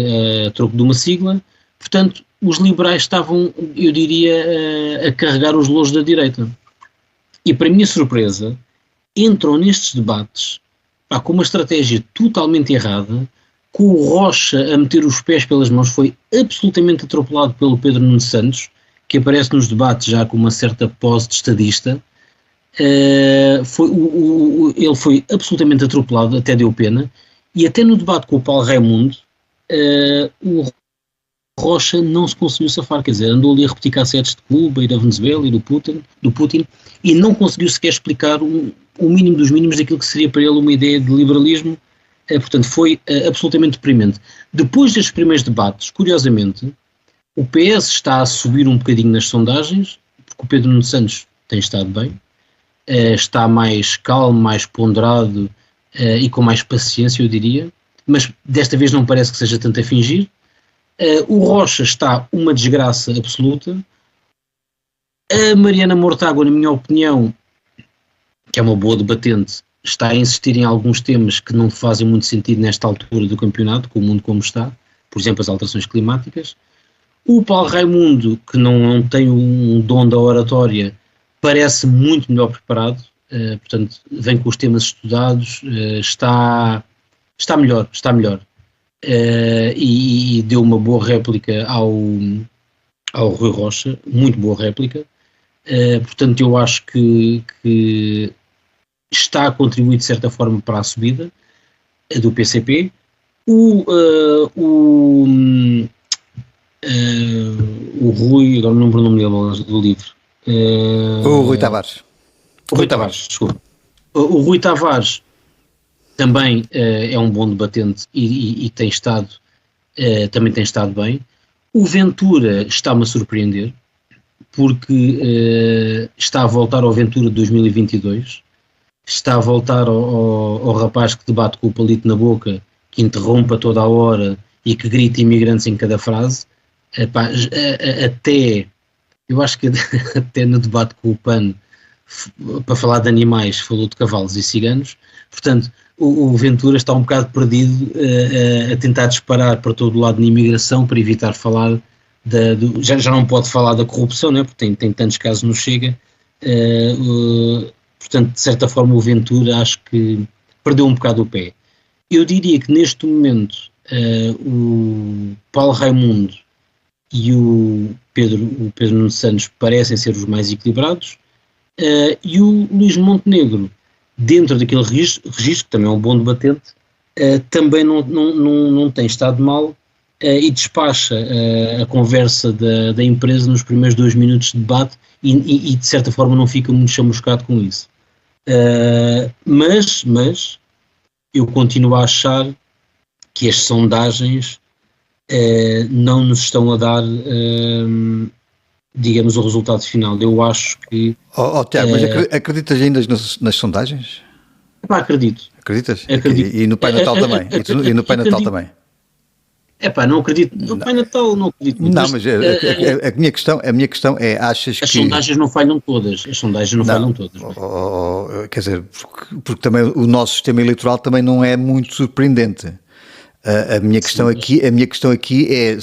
a troco de uma sigla, portanto, os liberais estavam, eu diria, a carregar os louros da direita. E, para minha surpresa, entram nestes debates com uma estratégia totalmente errada, com o Rocha a meter os pés pelas mãos, foi absolutamente atropelado pelo Pedro Nuno Santos, que aparece nos debates já com uma certa pose de estadista, ele foi absolutamente atropelado, até deu pena, e até no debate com o Paulo Raimundo, o Rocha não se conseguiu safar, quer dizer, andou ali a repetir cassetes de Cuba e da Venezuela e do Putin, e não conseguiu sequer explicar o mínimo dos mínimos daquilo que seria para ele uma ideia de liberalismo. Portanto, foi absolutamente deprimente. Depois destes primeiros debates, curiosamente, o PS está a subir um bocadinho nas sondagens, porque o Pedro Nuno Santos tem estado bem, está mais calmo, mais ponderado e com mais paciência, eu diria, mas desta vez não parece que seja tanto a fingir. O Rocha está uma desgraça absoluta. A Mariana Mortágua, na minha opinião, que é uma boa debatente, está a insistir em alguns temas que não fazem muito sentido nesta altura do campeonato, com o mundo como está, por exemplo, as alterações climáticas. O Paulo Raimundo, que não tem um dom da oratória, parece muito melhor preparado, portanto, vem com os temas estudados, está melhor. E deu uma boa réplica ao Rui Rocha, muito boa réplica. Portanto, eu acho que está a contribuir de certa forma para a subida do PCP. O Rui, agora não lembro o nome dele do livro. O Rui Tavares. O Rui Tavares, desculpa. O Rui Tavares também é um bom debatente e tem estado, também tem estado bem. O Ventura está-me a surpreender, porque está a voltar ao Ventura de 2022, está a voltar ao rapaz que debate com o palito na boca, que interrompe a toda a hora e que grita imigrantes em cada frase. Até, eu acho que até no debate com o PAN, para falar de animais, falou de cavalos e ciganos. Portanto, o Ventura está um bocado perdido a tentar disparar para todo o lado na imigração para evitar falar já não pode falar da corrupção, né? Porque tem tantos casos no Chega. Portanto, de certa forma, o Ventura acho que perdeu um bocado o pé. Eu diria que neste momento o Paulo Raimundo e o Pedro Nuno Santos parecem ser os mais equilibrados, e o Luís Montenegro, dentro daquele registro, que também é um bom debatente, também não tem estado mal, e despacha a conversa da empresa nos primeiros 2 minutos de debate e de certa forma não fica muito chamuscado com isso. Mas eu continuo a achar que as sondagens não nos estão a dar, digamos, o resultado final. Eu acho que... Tiago, mas acreditas ainda nas sondagens? Acredito. Acreditas? Acredito. E no Pai Natal também? E no Pai Natal também? Não acredito. No Pai Natal não acredito muito. Não, mas a minha questão é, achas que... As sondagens não falham todas. Quer dizer, porque também o nosso sistema eleitoral também não é muito surpreendente. A minha questão aqui é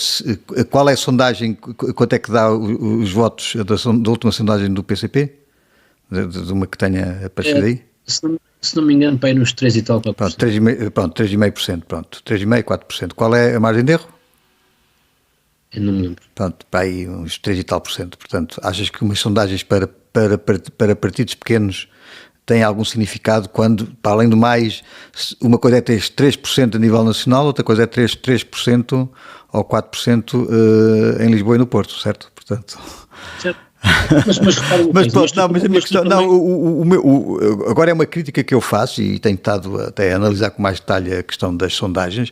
qual é a sondagem, quanto é que dá os votos da última sondagem do PCP? De uma que tenha aparecido aí? Se não me engano, para ir nos 3 e tal, 4%. Pronto, 3,5%, pronto, 3,5%, 4%. Qual é a margem de erro? Eu não me lembro. Pronto, para aí uns 3 e tal por cento. Portanto, achas que umas sondagens para partidos pequenos têm algum significado quando, para além do mais, uma coisa é ter 3% a nível nacional, outra coisa é ter 3% ou 4% em Lisboa e no Porto, certo? Portanto... Certo. Mas a minha questão, agora é uma crítica que eu faço e tenho estado até a analisar com mais detalhe a questão das sondagens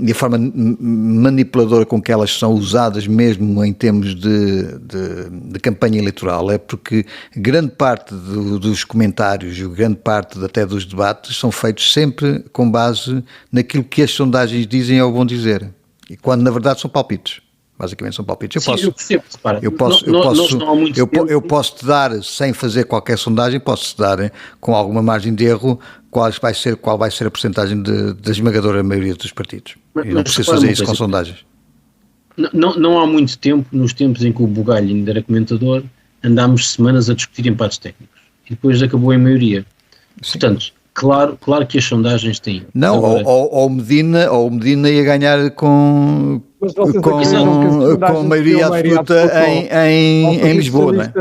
e a forma manipuladora com que elas são usadas mesmo em termos de campanha eleitoral, é porque grande parte dos comentários e grande parte até dos debates são feitos sempre com base naquilo que as sondagens dizem ou vão dizer, e quando na verdade são palpites. Basicamente são palpites. Eu posso te dar, sem fazer qualquer sondagem, posso-te dar com alguma margem de erro qual vai ser a porcentagem da esmagadora maioria dos partidos. E não preciso fazer isso com sondagens. Não há muito tempo, nos tempos em que o Bugalho ainda era comentador, andámos semanas a discutir empates técnicos. E depois acabou em maioria. Sim. Portanto, claro que as sondagens têm. Não, agora... ou o Medina ia ganhar com Mas vocês com, acreditam que as sondagens com maioria tinham absoluta em Lisboa, não é?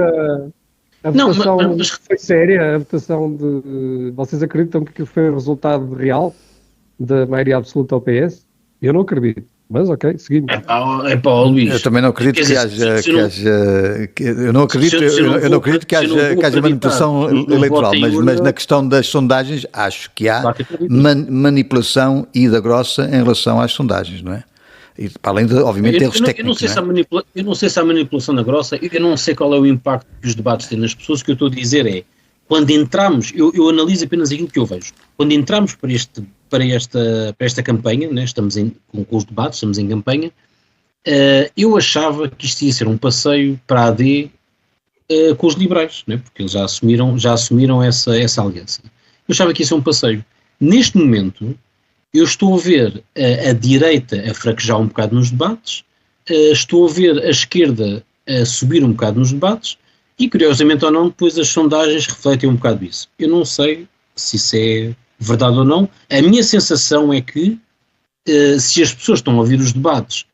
A Não, votação mas foi séria, a votação de... Vocês acreditam que aquilo foi o resultado real da maioria absoluta ao PS? Eu não acredito, mas ok, seguimos. Luís. Eu também não acredito Quer que dizer, haja, se não- eu não acredito, se eu não eu não vou- acredito que se eu não haja, vou que haja manipulação acreditar no eleitoral, voto em mas urna- na questão das sondagens acho que há Claro que acredito. manipulação ida grossa em relação às sondagens, não é? E para além de, obviamente, erros Eu não técnicos, sei não se é? eu não sei se há manipulação na grossa, eu não sei qual é o impacto que os debates têm nas pessoas. O que eu estou a dizer é, quando entramos, eu analiso apenas aquilo que eu vejo. Quando entramos para esta campanha, né, estamos com os debates, estamos em campanha, eu achava que isto ia ser um passeio para a AD com os liberais, né, porque eles já assumiram essa aliança. Eu achava que ia ser um passeio. Neste momento, eu estou a ver a direita a fraquejar um bocado nos debates, estou a ver a esquerda a subir um bocado nos debates e, curiosamente ou não, depois as sondagens refletem um bocado isso. Eu não sei se isso é verdade ou não. A minha sensação é que se as pessoas estão a ouvir os debates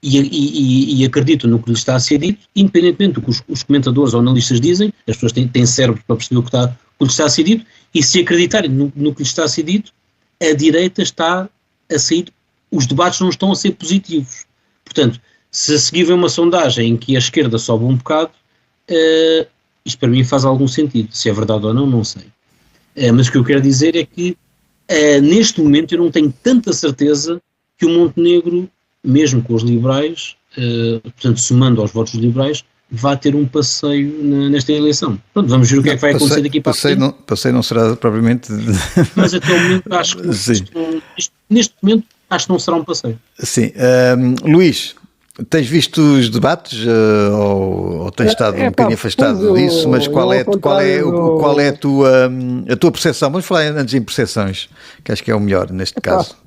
e acreditam no que lhes está a ser dito, independentemente do que os comentadores ou analistas dizem, as pessoas têm cérebro para perceber o que lhes está a ser dito, e se acreditarem no que lhes está a ser dito, a direita está a sair, os debates não estão a ser positivos. Portanto, se a seguir vem uma sondagem em que a esquerda sobe um bocado, isto para mim faz algum sentido. Se é verdade ou não, não sei. Mas o que eu quero dizer é que neste momento eu não tenho tanta certeza que o Montenegro, mesmo com os liberais, portanto somando aos votos liberais, vai ter um passeio nesta eleição. Pronto, vamos ver o que é que vai acontecer daqui para a frente. Passeio não será propriamente... Mas até o momento acho que neste momento acho que não será um passeio. Sim. Luís, tens visto os debates ou tens estado um bocadinho afastado disso, mas qual é a tua percepção? Vamos falar antes em percepções, que acho que é o melhor neste caso.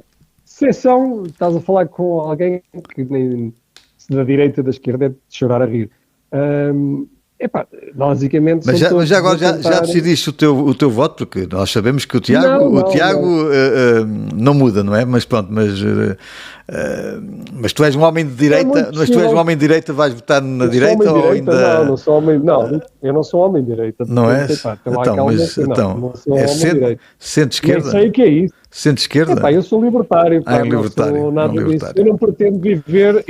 Percepção, estás a falar com alguém que nem da direita ou da esquerda é de chorar a rir. Basicamente... Mas já agora já decidiste o teu voto, porque nós sabemos que o Tiago não muda, não é? Mas pronto, mas tu és um homem de direita, vais votar na direita ou ainda... Não, eu não sou homem de direita. Não és? Centro esquerda? Nem sei o que é isso. Centro esquerda? Eu sou libertário, libertário, não sou nada disso. Eu não pretendo viver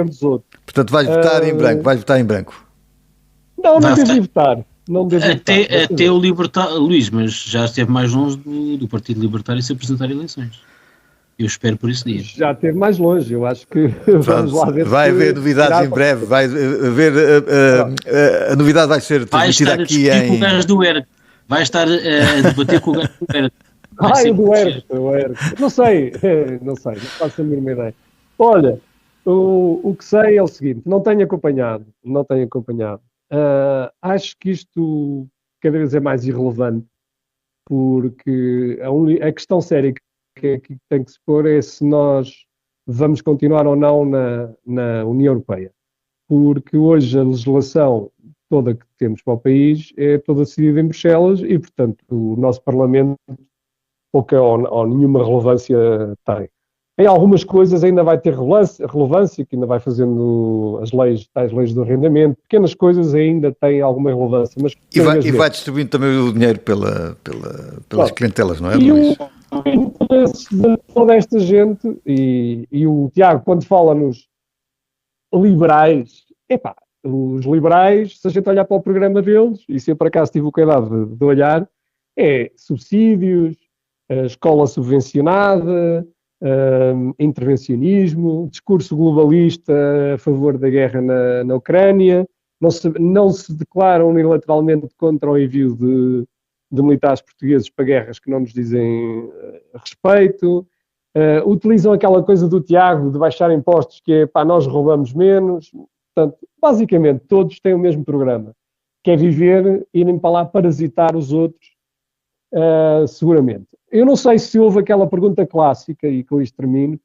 dos outros. Portanto, vais votar em branco. Não devo votar. Até o Libertário, Luís, mas já esteve mais longe do Partido Libertário se apresentar eleições. Eu espero por esse dia. Já esteve mais longe, eu acho que vamos lá ver. Vai haver novidades em breve, vai haver a novidade vai ser transmitida aqui com o gajo do ERC. Vai estar a debater com o gajo do ERC. O ERC. Não sei, não faço a mínima ideia. Olha, o que sei é o seguinte, não tenho acompanhado. Acho que isto cada vez é mais irrelevante, porque a questão séria que tem que se pôr é se nós vamos continuar ou não na União Europeia. Porque hoje a legislação toda que temos para o país é toda decidida em Bruxelas e, portanto, o nosso Parlamento pouca ou nenhuma relevância tem. Em algumas coisas ainda vai ter relevância, que ainda vai fazendo tais leis do arrendamento, pequenas coisas ainda têm alguma relevância. Mas e vai distribuindo também o dinheiro pelas clientelas, não é, Luís? O interesse de toda esta gente, e o Tiago, quando fala nos liberais, os liberais, se a gente olhar para o programa deles, e se eu por acaso tive o cuidado de olhar, é subsídios, escola subvencionada, intervencionismo, discurso globalista a favor da guerra na Ucrânia, não se declaram unilateralmente contra o envio de militares portugueses para guerras que não nos dizem respeito, utilizam aquela coisa do Tiago de baixar impostos que é nós roubamos menos. Portanto, basicamente todos têm o mesmo programa, que é viver, irem para lá parasitar os outros, seguramente. Eu não sei se houve aquela pergunta clássica, e com isto termino,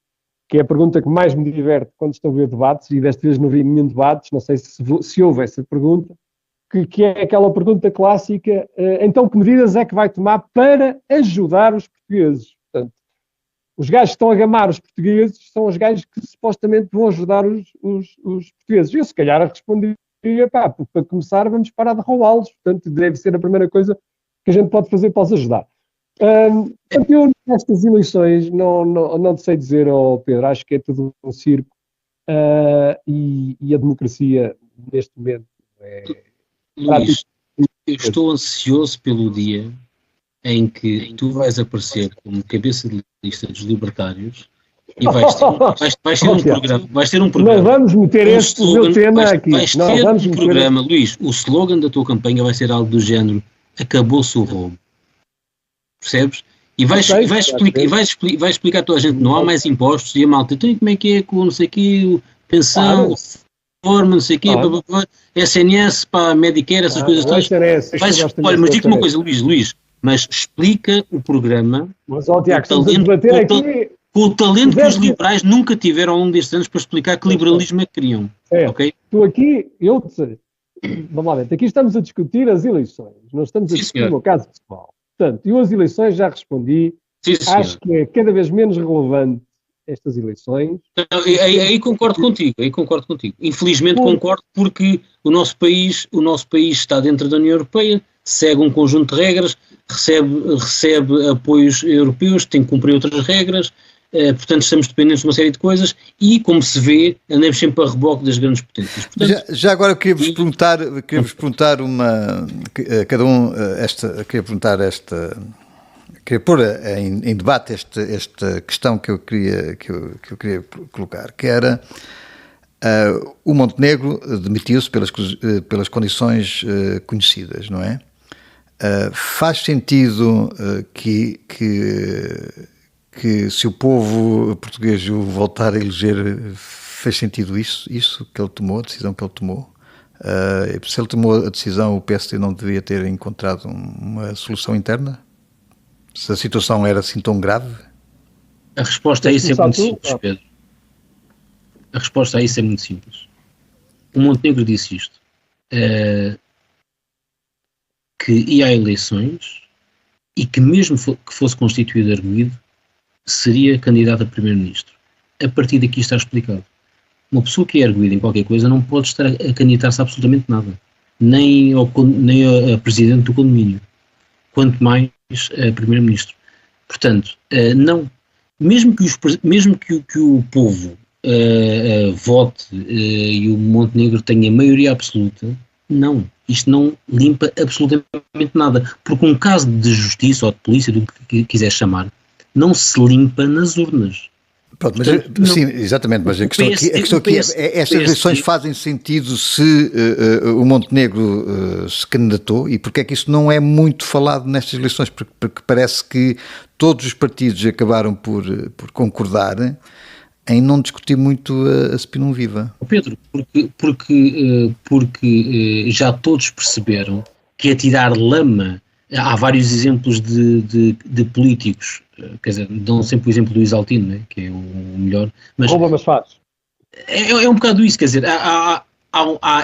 que é a pergunta que mais me diverte quando estou a ver debates, e desta vez não vi nenhum debate, não sei se houve essa pergunta, que é aquela pergunta clássica, então que medidas é que vai tomar para ajudar os portugueses? Portanto, Os gajos que estão a gamar os portugueses são os gajos que supostamente vão ajudar os portugueses. Eu, se calhar, responderia, pá, para começar, vamos parar de roubá-los. Portanto, deve ser a primeira coisa que a gente pode fazer para os ajudar. Portanto, eu, nestas eleições, não te sei dizer, Pedro, acho que é tudo um circo. E a democracia, neste momento, Luís, eu estou ansioso pelo dia em que tu vais aparecer como cabeça de lista dos libertários e vais ter um programa. Não vamos meter este meu tema aqui. Vais ter um programa, Luís, o slogan da tua campanha vai ser algo do género: acabou-se o roubo. Percebes? E vais explicar a toda a gente: não há mais impostos, e a malta, então como é que é com não sei o quê, pensão, forma, não sei o quê, SNS, para Medicare, essas coisas todas. Olha, mas diga uma coisa, Luís, mas explica o programa com o talento que os liberais nunca tiveram ao longo destes anos para explicar que liberalismo é que queriam. Okay? Tu aqui, vamos lá ver, aqui estamos a discutir as eleições, não estamos a discutir o meu caso pessoal. Portanto, eu as eleições já respondi, acho que é cada vez menos relevante estas eleições. Aí concordo contigo. Infelizmente concordo, porque o nosso país está dentro da União Europeia, segue um conjunto de regras, recebe apoios europeus, tem que cumprir outras regras, portanto estamos dependentes de uma série de coisas e, como se vê, andamos sempre a reboque das grandes potências. Portanto, já agora queria-vos perguntar queria pôr em debate esta questão que eu queria colocar, que era o Montenegro demitiu-se pelas condições conhecidas, não é? Faz sentido que se o povo português o voltar a eleger, fez sentido isso que ele tomou, a decisão que ele tomou? Se ele tomou a decisão, o PSD não deveria ter encontrado uma solução interna? Se a situação era assim tão grave? A resposta a isso é muito simples, Pedro. A resposta a isso é muito simples. O Montenegro disse isto, que ia a eleições e que mesmo que fosse constituído arguido, seria candidato a primeiro-ministro. A partir daqui está explicado. Uma pessoa que é arguída em qualquer coisa não pode estar a candidatar-se a absolutamente nada. Nem a presidente do condomínio. Quanto mais a primeiro-ministro. Portanto, não. Mesmo que o povo vote e o Montenegro tenha maioria absoluta, não. Isto não limpa absolutamente nada. Porque um caso de justiça ou de polícia, do que quiser chamar, não se limpa nas urnas. Pronto, mas, sim, exatamente, mas a questão aqui é estas eleições fazem sentido se o Montenegro se candidatou, e porque é que isso não é muito falado nestas eleições? Porque parece que todos os partidos acabaram por concordar em não discutir muito a Spinum Viva. Pedro, porque já todos perceberam que atirar lama, há vários exemplos de políticos, quer dizer, dão sempre o exemplo do Isaltino, né, que é o melhor. Mas rouba, mas faz. É um bocado isso, quer dizer, há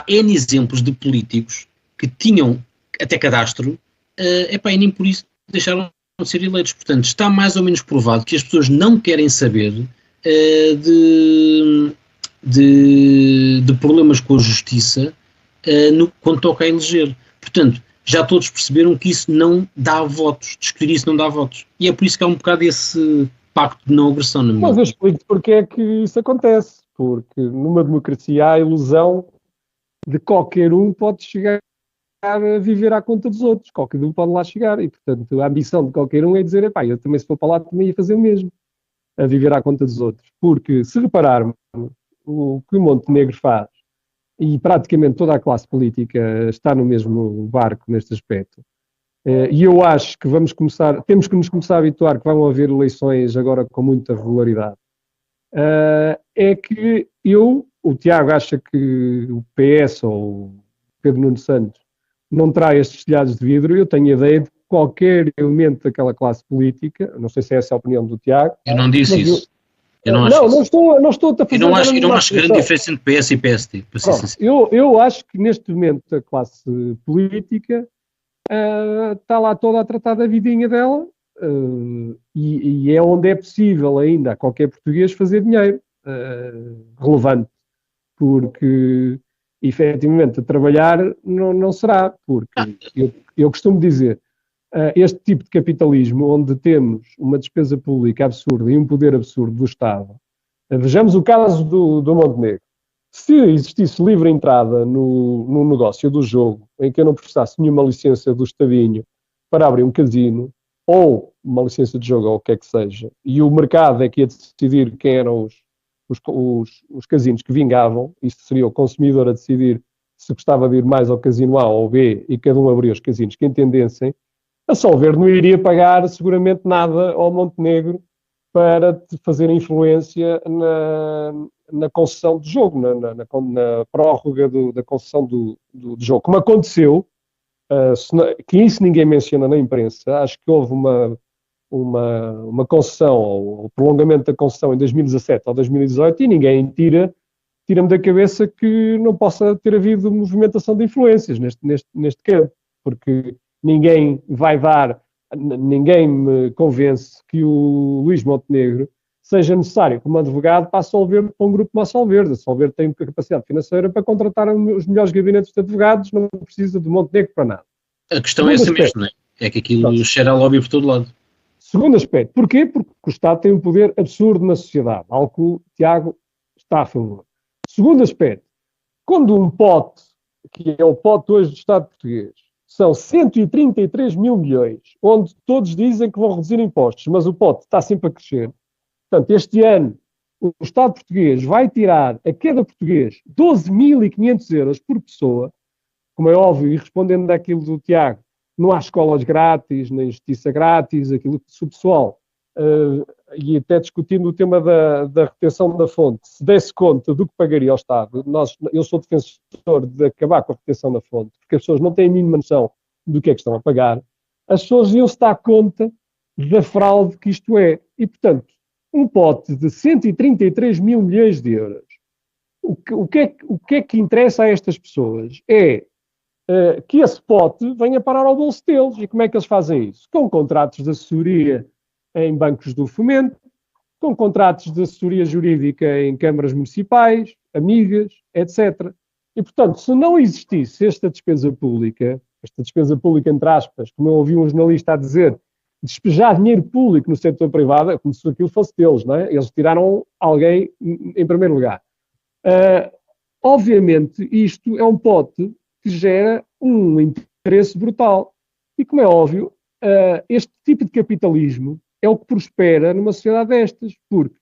N exemplos de políticos que tinham até cadastro, e nem por isso deixaram de ser eleitos. Portanto, está mais ou menos provado que as pessoas não querem saber de problemas com a justiça quando toca a eleger. Portanto, já todos perceberam que isso não dá votos, discutir isso não dá votos. E é por isso que há um bocado esse pacto de não agressão. Mas eu explico porque é que isso acontece. Porque numa democracia há a ilusão de qualquer um pode chegar a viver à conta dos outros. Qualquer um pode lá chegar. E, portanto, a ambição de qualquer um é dizer, eu também se for para lá também ia fazer o mesmo. A viver à conta dos outros. Porque, se repararmos, o que o Montenegro faz, e praticamente toda a classe política está no mesmo barco neste aspecto. E eu acho que temos que nos começar a habituar que vão haver eleições agora com muita regularidade. É que o Tiago acha que o PS ou o Pedro Nuno Santos não terá estes telhados de vidro. Eu tenho a ideia de que qualquer elemento daquela classe política, não sei se é essa a opinião do Tiago. Eu não disse isso. Não estou a fazer. Eu não acho grande diferença entre PS e PSD. Eu acho que neste momento a classe política está lá toda a tratar da vidinha dela, e e é onde é possível ainda a qualquer português fazer dinheiro relevante, porque efetivamente trabalhar não será, porque eu costumo dizer, este tipo de capitalismo onde temos uma despesa pública absurda e um poder absurdo do Estado, vejamos o caso do Montenegro. Se existisse livre entrada no negócio do jogo, em que eu não precisasse nenhuma licença do Estadinho para abrir um casino, ou uma licença de jogo, ou o que é que seja, e o mercado é que ia decidir quem eram os casinos que vingavam, isso seria o consumidor a decidir se gostava de ir mais ao casino A ou B, e cada um abria os casinos que entendessem, a Solverde não iria pagar seguramente nada ao Montenegro para fazer influência na concessão do jogo, na prórroga da concessão do jogo. Como aconteceu, que isso ninguém menciona na imprensa, acho que houve uma concessão, ou prolongamento da concessão em 2017 ou 2018, e ninguém tira-me da cabeça que não possa ter havido movimentação de influências neste campo, porque ninguém me convence que o Luís Montenegro seja necessário como advogado para a Solverde, para um grupo como a Solverde. A Solverde tem capacidade financeira para contratar os melhores gabinetes de advogados, não precisa do Montenegro para nada. A questão é essa mesmo, não é? É que aquilo cheira a lobby por todo lado. Segundo aspecto. Porquê? Porque o Estado tem um poder absurdo na sociedade, algo que o Tiago está a favor. Segundo aspecto. Quando um pote, que é o pote hoje do Estado português, são 133 mil milhões, onde todos dizem que vão reduzir impostos, mas o pote está sempre a crescer. Portanto, este ano, o Estado português vai tirar a cada português 12.500 euros por pessoa, como é óbvio, e respondendo àquilo do Tiago, não há escolas grátis, nem justiça grátis, aquilo que se o pessoal, e até discutindo o tema da retenção da fonte, se desse conta do que pagaria ao Estado, eu sou defensor de acabar com a retenção da fonte, porque as pessoas não têm a mínima noção do que é que estão a pagar, as pessoas iam-se dar conta da fraude que isto é. E, portanto, um pote de 133 mil milhões de euros, o que é que interessa a estas pessoas é que esse pote venha parar ao bolso deles. E como é que eles fazem isso? Com contratos de assessoria em bancos do fomento, com contratos de assessoria jurídica em câmaras municipais, amigas, etc. E, portanto, se não existisse esta despesa pública entre aspas, como eu ouvi um jornalista a dizer, despejar dinheiro público no setor privado, como se aquilo fosse deles, não é? Eles tiraram alguém em primeiro lugar. Obviamente, isto é um pote que gera um interesse brutal. E, como é óbvio, este tipo de capitalismo é o que prospera numa sociedade destas, porque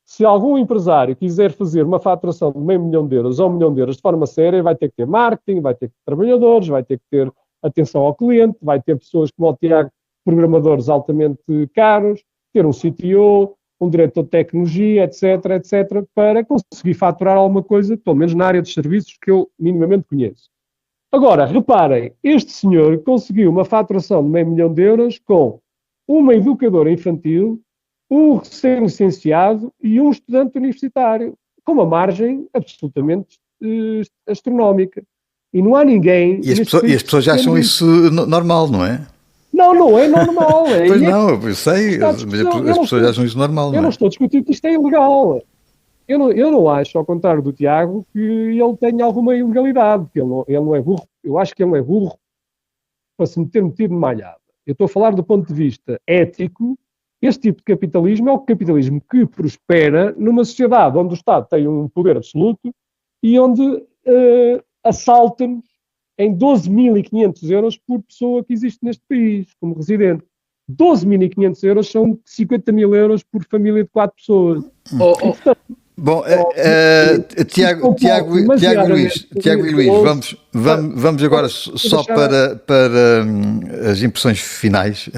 se algum empresário quiser fazer uma faturação de €500 mil ou €1 milhão de forma séria, vai ter que ter marketing, vai ter que ter trabalhadores, vai ter que ter atenção ao cliente, vai ter pessoas como o Tiago, programadores altamente caros, ter um CTO, um diretor de tecnologia, etc., para conseguir faturar alguma coisa, pelo menos na área dos serviços que eu minimamente conheço. Agora, reparem, este senhor conseguiu uma faturação de €500 mil com uma educadora infantil, um recém-licenciado e um estudante universitário, com uma margem absolutamente astronómica. E não há ninguém... E as pessoas já acham isso normal, não é? Não é normal. Pois não, eu sei, mas as pessoas acham isso normal, não é? Eu não estou a discutir que isto é ilegal. Eu não acho, ao contrário do Tiago, que ele tenha alguma ilegalidade, que ele não é burro. Eu acho que ele não é burro para se ter metido numa alhada. Eu estou a falar do ponto de vista ético. Este tipo de capitalismo é o capitalismo que prospera numa sociedade onde o Estado tem um poder absoluto e onde assalta-nos em 12.500 euros por pessoa que existe neste país, como residente. 12.500 euros são 50 mil euros por família de 4 pessoas. Bom, Tiago e Luís, vamos agora só para as impressões finais.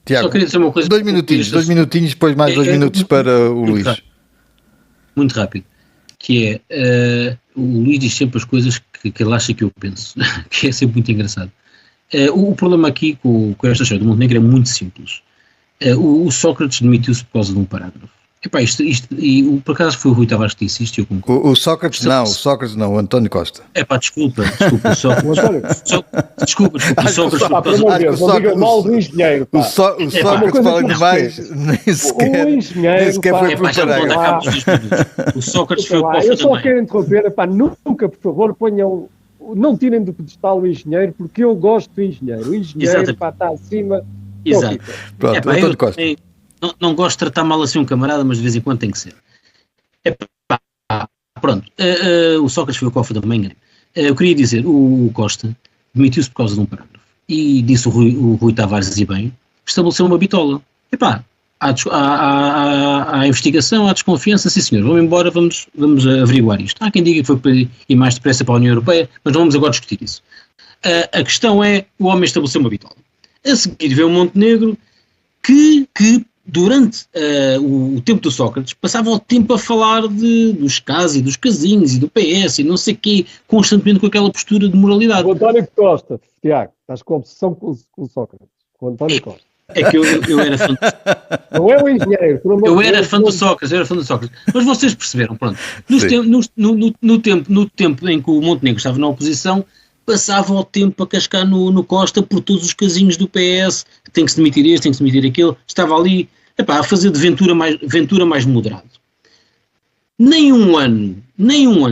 Tiago, só queria dizer uma coisa. 2 minutinhos, depois mais 2 minutos para o Luís. Muito rápido. Que é, o Luís diz sempre as coisas que ele acha que eu penso, que é sempre muito engraçado. O problema aqui com esta história do Montenegro é muito simples. O Sócrates demitiu-se por causa de um parágrafo. Epá, por acaso foi o Rui Tavares que disse isto, eu concordo. O Sócrates não, o António Costa. Epá, desculpa, o Sócrates. Desculpa, o Sócrates. Pá, pelo amor de Deus, não diga mal do engenheiro, pá. O Sócrates fala demais, nem sequer foi Epá, já me preparado. O Sócrates foi o Costa Eu só também. quero interromper, pá, nunca, por favor, não tirem do pedestal o engenheiro, porque eu gosto do engenheiro. O engenheiro, Exatamente. pá, está acima. Exato. Pronto, Epá, António eu Costa. também não gosto de tratar mal assim um camarada, mas de vez em quando tem que ser. Epá, pronto. O Sócrates foi o Costa da manhã. Eu queria dizer, o Costa demitiu-se por causa de um parágrafo. E disse o Rui Tavares, e bem, estabeleceu uma bitola. Epá, há investigação, há desconfiança, sim senhor, vamos embora, vamos averiguar isto. Há quem diga que foi para ir mais depressa para a União Europeia, mas não vamos agora discutir isso. A questão é, o homem estabeleceu uma bitola. A seguir veio o Montenegro, que durante o tempo do Sócrates passava o tempo a falar dos casos e dos casinhos e do PS e não sei o quê, constantemente com aquela postura de moralidade. O António Costa, Tiago, estás com obsessão com o Sócrates. Com o António Costa. É que eu era fã Não é o engenheiro. eu era fã do Sócrates. Mas vocês perceberam, pronto. No tempo em que o Montenegro estava na oposição, passava o tempo a cascar no Costa por todos os casinhos do PS, tem que se demitir este, tem que se demitir aquele, estava ali a fazer de Ventura mais moderado. Nem um ano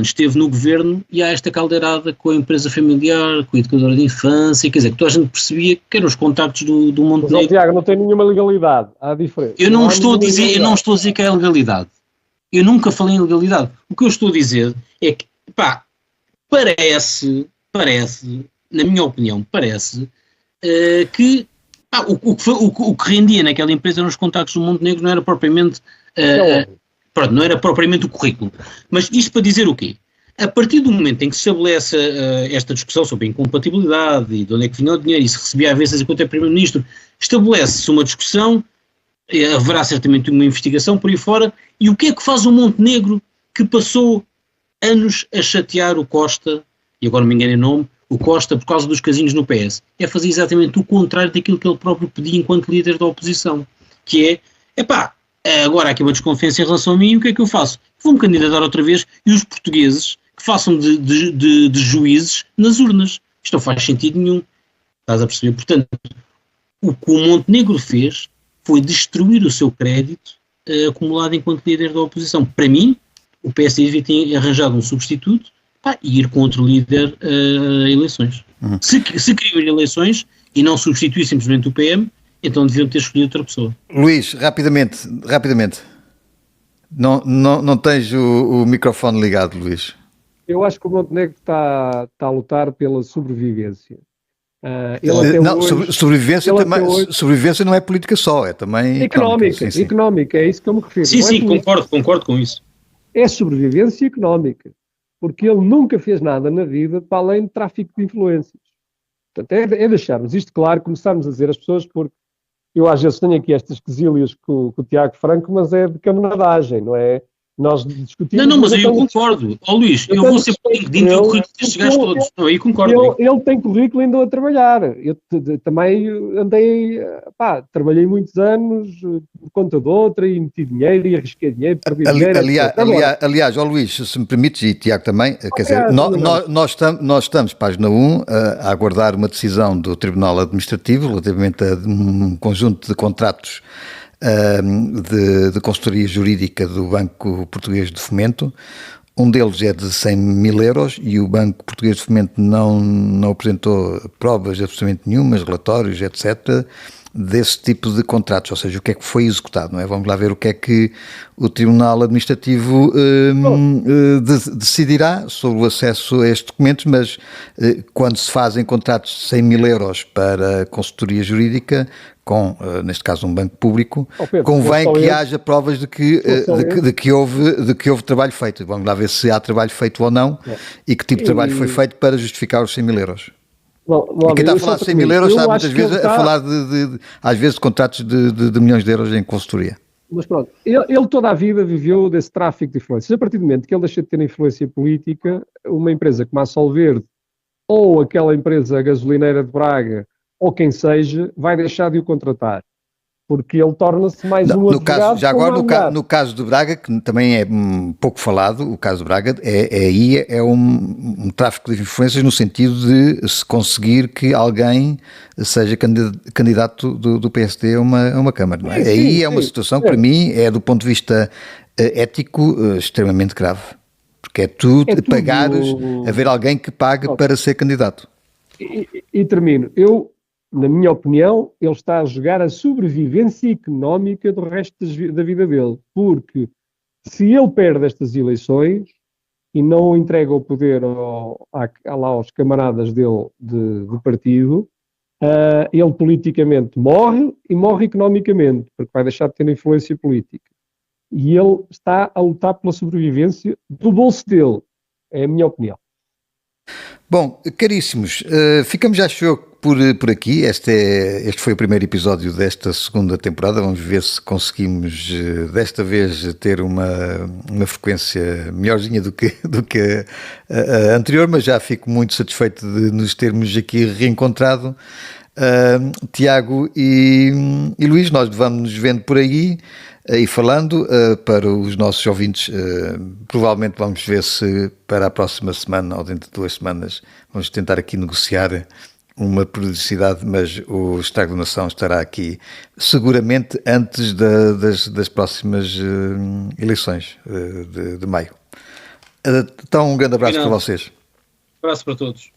esteve no governo e há esta caldeirada com a empresa familiar, com a educadora de infância, quer dizer, que toda a gente percebia que eram os contactos do Montenegro. Mas, Tiago, não tem nenhuma legalidade, há diferença. Eu não estou a dizer que é legalidade. Eu nunca falei em legalidade. O que eu estou a dizer é que, parece, na minha opinião, que o que rendia naquela empresa nos contactos do Montenegro não era propriamente não era propriamente o currículo. Mas isto para dizer o quê? A partir do momento em que se estabelece esta discussão sobre a incompatibilidade e de onde é que vinha o dinheiro e se recebia às vezes enquanto é Primeiro-Ministro, estabelece-se uma discussão, haverá certamente uma investigação por aí fora, e o que é que faz o Montenegro que passou anos a chatear o Costa, e agora não me engano o nome, o Costa por causa dos casinhos no PS? É fazer exatamente o contrário daquilo que ele próprio pedia enquanto líder da oposição, que agora há aqui uma desconfiança em relação a mim, e o que é que eu faço? Vou-me candidatar outra vez e os portugueses que façam de juízes nas urnas. Isto não faz sentido nenhum. Estás a perceber? Portanto, o que o Montenegro fez foi destruir o seu crédito acumulado enquanto líder da oposição. Para mim, o PSD devia ter arranjado um substituto e ir com outro líder a eleições. Se queriam ir a eleições e não substituir simplesmente o PM, então deviam ter escolhido outra pessoa. Luís, rapidamente. Não tens o microfone ligado, Luís. Eu acho que o Montenegro está a lutar pela sobrevivência. Sobrevivência não é política só, é também económica, é isso que eu me refiro. Sim, concordo com isso. É sobrevivência económica, porque ele nunca fez nada na vida para além de tráfico de influências. Portanto, é deixarmos isto claro, começarmos a dizer às pessoas, porque eu às vezes tenho aqui estas quesílias com o Tiago Franco, mas é de camarada,gem, não é? Nós discutimos... Não, mas aí eu concordo. Luís, eu vou ser LinkedIn o currículo destes gajos todos. Não, aí concordo. Ele tem currículo e andou a trabalhar. Eu também trabalhei muitos anos por conta de outra e meti dinheiro e arrisquei dinheiro, perdi dinheiro. Aliás, Luís, se me permites, e Tiago também, quer dizer, nós estamos, página 1, a aguardar uma decisão do Tribunal Administrativo relativamente a um conjunto de contratos de consultoria jurídica do Banco Português de Fomento. Um deles é de 100 mil euros e o Banco Português de Fomento não apresentou provas absolutamente nenhumas, relatórios, etc., desse tipo de contratos, ou seja, o que é que foi executado, não é? Vamos lá ver o que é que o Tribunal Administrativo decidirá sobre o acesso a estes documentos, mas quando se fazem contratos de 100 mil euros para consultoria jurídica, neste caso um banco público, Pedro, convém que haja provas de que houve trabalho feito. Vamos lá ver se há trabalho feito ou não e que tipo de trabalho foi feito para justificar os 100 mil euros. E quem está a falar de 100 mil euros está muitas vezes a falar às vezes de contratos de milhões de euros em consultoria. Mas pronto, ele toda a vida viveu desse tráfico de influências. A partir do momento que ele deixa de ter influência política, uma empresa como a Solverde ou aquela empresa gasolineira de Braga ou quem seja, vai deixar de o contratar. porque ele torna-se mais um No caso, advogado. já agora, com uma no caso do Braga, que também é pouco falado, o caso do Braga é um tráfico de influências no sentido de se conseguir que alguém seja candidato do PSD a uma Câmara. Não é? Sim, Aí sim, é uma sim. situação que, para mim, é do ponto de vista ético extremamente grave. Porque é tu É tudo. pagares, haver alguém que pague para ser candidato. E termino. Na minha opinião, ele está a jogar a sobrevivência económica do resto da vida dele. Porque se ele perde estas eleições e não entrega o poder lá aos camaradas dele de partido, ele politicamente morre e morre economicamente, porque vai deixar de ter influência política. E ele está a lutar pela sobrevivência do bolso dele. É a minha opinião. Bom, caríssimos, ficamos já acho por aqui. Este foi o primeiro episódio desta segunda temporada. Vamos ver se conseguimos desta vez ter uma frequência melhorzinha do que a anterior, mas já fico muito satisfeito de nos termos aqui reencontrado. Tiago e Luís, nós vamos nos vendo por aí e falando para os nossos ouvintes. Provavelmente vamos ver se para a próxima semana ou dentro de 2 semanas vamos tentar aqui negociar uma periodicidade, mas o Estrago da Nação estará aqui seguramente antes das próximas eleições de maio. Então, um grande abraço para vocês. Abraço para todos.